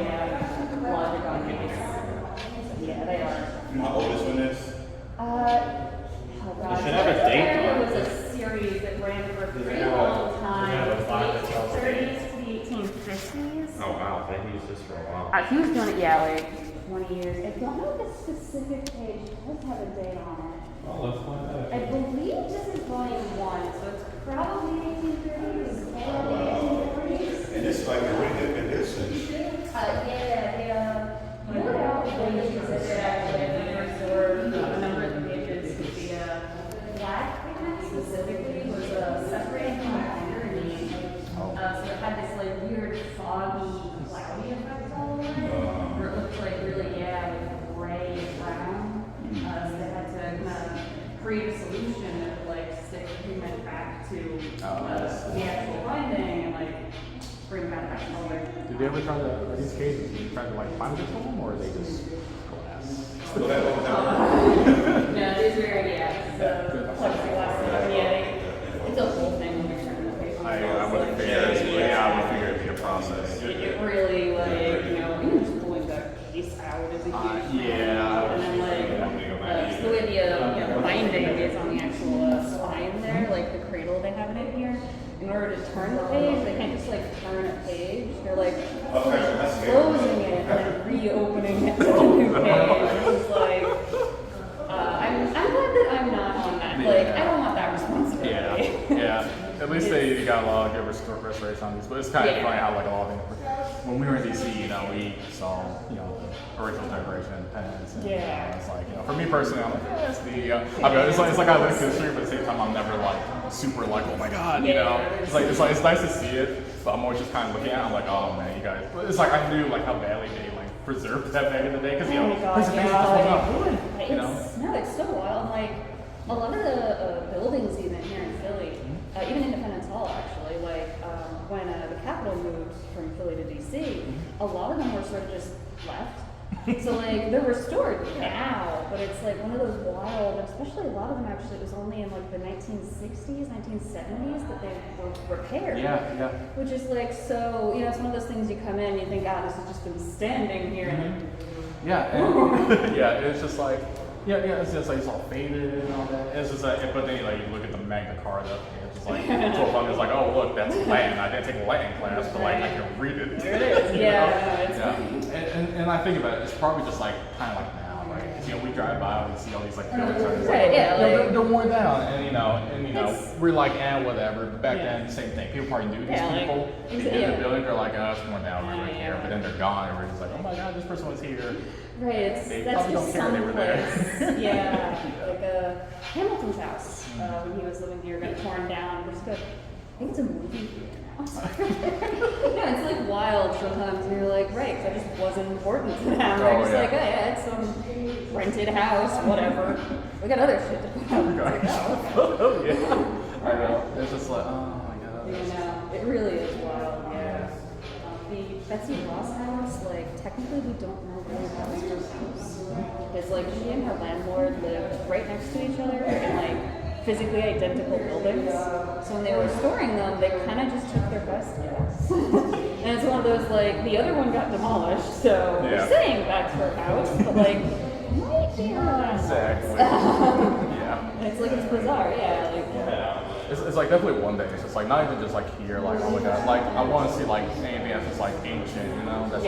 Speaker 10: Yeah, logic on these. Yeah, they are.
Speaker 5: How old this one is?
Speaker 10: Oh God.
Speaker 3: It should have a date on
Speaker 10: It was a series that ran for a pretty long time. It was the 1830s to the 1850s.
Speaker 3: Oh wow, they used this for a while.
Speaker 10: He was doing it, yeah, like 20 years. I don't know the specific page. It does have a date on it.
Speaker 9: Oh, let's find out.
Speaker 10: I believe this is volume 1, so it's probably 1830s or 1840s.
Speaker 5: And this is like a really good edition.
Speaker 10: Yeah, they put out the exhibit actually at the store. A number of the pages, the black pigment specifically was separating from the underneath. So it had this like weird foggy, cloudy effect all over it, where it looked like really, like gray and brown. So they had to kind of create a solution that would like stick the pigment back to the actual binding and like bring back that color.
Speaker 2: Did they ever try to, are these cases, did you try to like bind it to them, or are they just glass?
Speaker 10: No, these are, plexiglass. It's a whole thing when you're turning the paper.
Speaker 2: I would have figured, I would figure it'd be a process.
Speaker 10: It really, like, even just pulling the case out is a huge thing. And then, like, the way the binding is on the actual spine there, like the cradle they have in it here. In order to turn the page, they can't just like turn a page. They're like closing it and then reopening it to a new page. It's like, I'm glad that I'm not on that. Like, I don't want that responsibility.
Speaker 2: Yeah. At least they got a lot of good restoration on these, but it's kind of funny how like a lot of things. When we were in DC, we saw the original Declaration of Independence. And, it's like for me personally, I'm like, it's the. I mean, it's like I live history, but at the same time, I'm never like super like, oh my god, It's like it's nice to see it, but I'm always just kind of looking at it. I'm like, oh man, you guys. But it's like I knew like how badly they like preserved that back in the day because preservation just wasn't up.
Speaker 10: No, it's so wild. Like a lot of the buildings even here in Philly, even Independence Hall actually, like when the Capitol moved from Philly to DC, a lot of them were sort of just left. So like they're restored now, but it's like one of those wild, especially a lot of them actually, it was only in like the 1960s, 1970s that they were repaired.
Speaker 2: Yeah.
Speaker 10: Which is like so, it's one of those things you come in, you think, this has just been standing here.
Speaker 2: It's just like, it's just like it's all faded and all that. It's just like, but then like you look at the Magna Carta, and it's just like, it's like, oh look, that's Latin. I didn't take a Latin class, but like I can read it.
Speaker 10: There it is.
Speaker 2: And I think about it, it's probably just like kind of like now, like we drive by and we see all these like buildings, and it's
Speaker 10: Right,
Speaker 2: like, they're worn down, and we're like, whatever. But back then, same thing. People probably knew these people. They did the building, they're like, it's worn down, we're here, but then they're gone, and we're just like, oh my god, this person was here.
Speaker 10: Right,
Speaker 2: They
Speaker 10: that's
Speaker 2: probably
Speaker 10: just
Speaker 2: don't care they were there.
Speaker 10: someplace. Like Hamilton's house when he was living here got torn down. I think it's a movie. It's like wild sometimes, and you're like, right, that just wasn't important to them. They're just like, it's some rented house, whatever. We got other shit to put out.
Speaker 2: I know. It's just like, oh my god.
Speaker 10: It really is wild. The Betsy Ross house, like technically we don't know really that was her house. Because like she and her landlord lived right next to each other in like physically identical buildings. So when they were restoring them, they kind of just took their best guess. And it's one of those like, the other one got demolished, so we're saying that's her house, but like, might be her house.
Speaker 2: Exactly.
Speaker 10: It's like, it's bizarre,
Speaker 2: It's like definitely one day. It's just like not even just like here, like oh my god, like I want to see like anything that's just like ancient, that's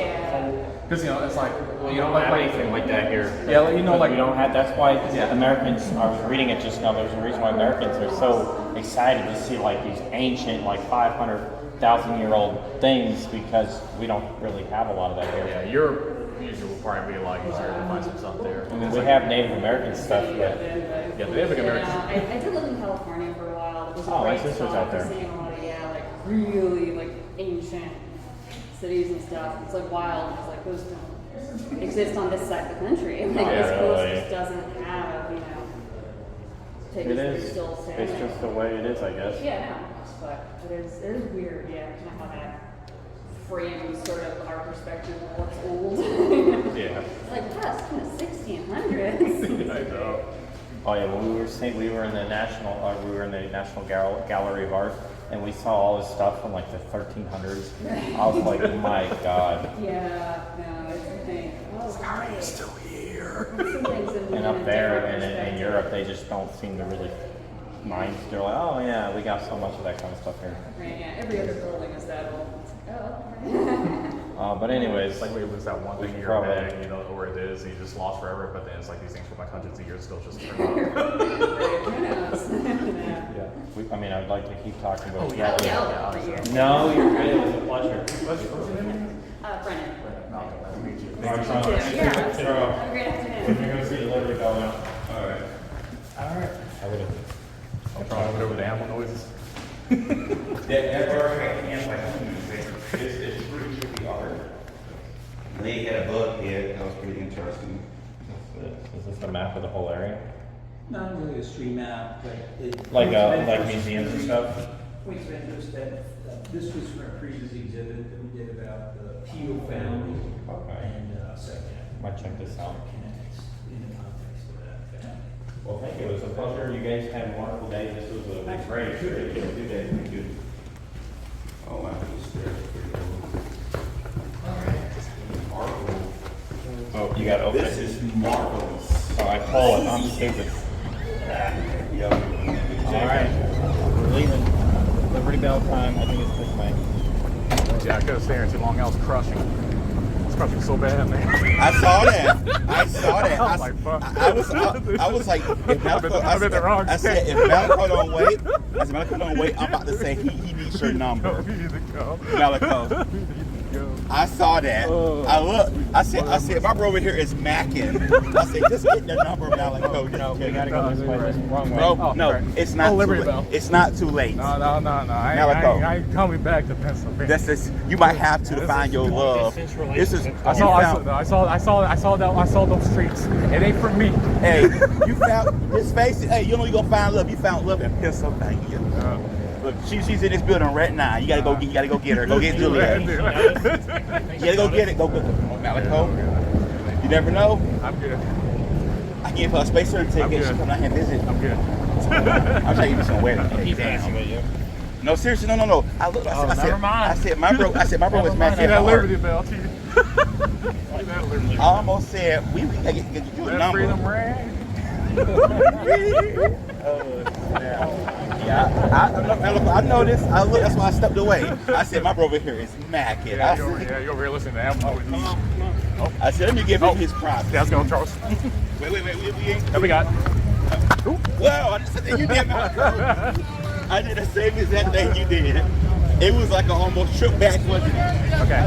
Speaker 2: because it's like
Speaker 3: we don't have anything like that here.
Speaker 2: Yeah, like
Speaker 3: we don't have. That's why Americans. I was reading it just now. There's a reason why Americans are so excited to see like these ancient, like 500,000-year-old things because we don't really have a lot of that here.
Speaker 2: Yeah, Europe usually will probably be like easier to find some stuff there.
Speaker 3: I mean, we have Native American stuff, but
Speaker 2: Native American.
Speaker 10: I did live in California for a while. It was
Speaker 3: my
Speaker 10: great
Speaker 3: sister's out there.
Speaker 10: seeing a lot of like really like ancient cities and stuff. It's like wild because like those don't exist on this side of the country. Like this coast just doesn't have
Speaker 3: it is.
Speaker 10: Still standing.
Speaker 3: It's just the way it is, I guess.
Speaker 10: But it is weird. How that frames sort of our perspective of what's old. It's like that's kind of 1600s.
Speaker 2: I know.
Speaker 3: Oh yeah, when we were in the National Gallery of Art and we saw all this stuff from like the 1300s. I was like, my God.
Speaker 4: Yeah, no, it's a thing. Oh,
Speaker 2: It's still here.
Speaker 3: And up there in Europe, they just don't seem to really mind. They're like, oh yeah, we got so much of that kind of stuff here.
Speaker 4: Right, yeah, every other building is that old. It's like, oh,
Speaker 3: But anyways,
Speaker 2: It's like we lose that one thing in your
Speaker 3: Probably.
Speaker 2: bag, you know where it is, and you just lost forever. But then it's like these things from like hundreds of years still just turn up.
Speaker 4: who knows?
Speaker 3: I mean, I'd like to keep talking about.
Speaker 10: Yeah,
Speaker 3: No, you're good. It was a pleasure.
Speaker 10: Brennan.
Speaker 2: Malcolm, nice to meet you.
Speaker 3: Thank you.
Speaker 10: Yeah. Have a great afternoon.
Speaker 3: You're gonna see the Liberty Bell now.
Speaker 5: All right.
Speaker 3: I would have.
Speaker 2: I'm trying to get over the animal noises.
Speaker 5: That bird hands like it's pretty trippy art. They had a bug head. That was pretty interesting.
Speaker 3: Is this the map of the whole area?
Speaker 9: Not really a street map, but it.
Speaker 3: Like museums and stuff?
Speaker 9: Points of interest that, this was from a previous exhibit that we did about the Peel family.
Speaker 3: Okay.
Speaker 9: And, second.
Speaker 3: Might check this out.
Speaker 9: Connects in the context of that family.
Speaker 3: Well, thank you. It was a pleasure. You guys had a wonderful day. This was a great trip.
Speaker 5: Do that. Thank you. Oh, wow. This is pretty cool. Marvel.
Speaker 3: Oh, you got to open
Speaker 5: This
Speaker 3: it.
Speaker 5: is marvelous.
Speaker 3: Oh, I pull it. I'm stupid.
Speaker 5: Yep.
Speaker 3: All right. We're leaving. Liberty Bell time. I think it's this way.
Speaker 2: Yeah, I couldn't stay here too long. I was crushing. It's crushing so bad, man.
Speaker 5: I saw that. I saw that.
Speaker 2: I was like, fuck.
Speaker 5: I was like, if Malcolm,
Speaker 2: I'm in the wrong
Speaker 5: I said, if Malachi don't wait, I said, Malachi don't wait, I'm about to say he needs your number.
Speaker 2: We need to go.
Speaker 5: Malachi.
Speaker 2: We need to go.
Speaker 5: I saw that. I looked. I said, my bro over here is macking. I said, just get the number, Malachi.
Speaker 3: No, we gotta go this way. This is the wrong way.
Speaker 5: Bro,
Speaker 2: Oh,
Speaker 5: no,
Speaker 2: okay.
Speaker 5: it's not
Speaker 2: Oh,
Speaker 5: too
Speaker 2: Liberty
Speaker 5: late.
Speaker 2: Bell.
Speaker 5: It's not too late.
Speaker 2: No. I ain't coming back to Pennsylvania.
Speaker 5: That's just, you might have to find your love. This is,
Speaker 2: I saw those streets. It ain't for me.
Speaker 5: hey, you found, just face it. Hey, you know you gonna find love. You found love in Pennsylvania. Look, she's in this building right now. You gotta go get her. Go get Juliet. You gotta go get it. Go get it. Malachi. You never know.
Speaker 2: I'm good.
Speaker 5: I gave her a space and ticket.
Speaker 2: good.
Speaker 5: She come down here and visit.
Speaker 2: I'm good.
Speaker 5: I'll tell you some wedding.
Speaker 3: Keep dancing with you.
Speaker 5: No, seriously, no. I looked. I said,
Speaker 3: never mind.
Speaker 5: I said my bro was mad
Speaker 2: See
Speaker 5: at
Speaker 2: that
Speaker 5: heart.
Speaker 2: Liberty Bell, T. See that Liberty
Speaker 5: I
Speaker 2: Bell.
Speaker 5: almost said we gotta get you a
Speaker 2: That
Speaker 5: number.
Speaker 2: freedom ring.
Speaker 5: Yeah, I know this. I look. That's why I stepped away. I said my bro over here is macking.
Speaker 2: Yeah, you're over here listening to Apple.
Speaker 5: I said let me give him his props.
Speaker 2: Yeah, let's go, Charles.
Speaker 5: Wait. We ain't.
Speaker 2: What we got?
Speaker 5: Wow, I just said that you did. I did the same exact thing you did. It was like an almost trip back, wasn't it?
Speaker 2: Okay.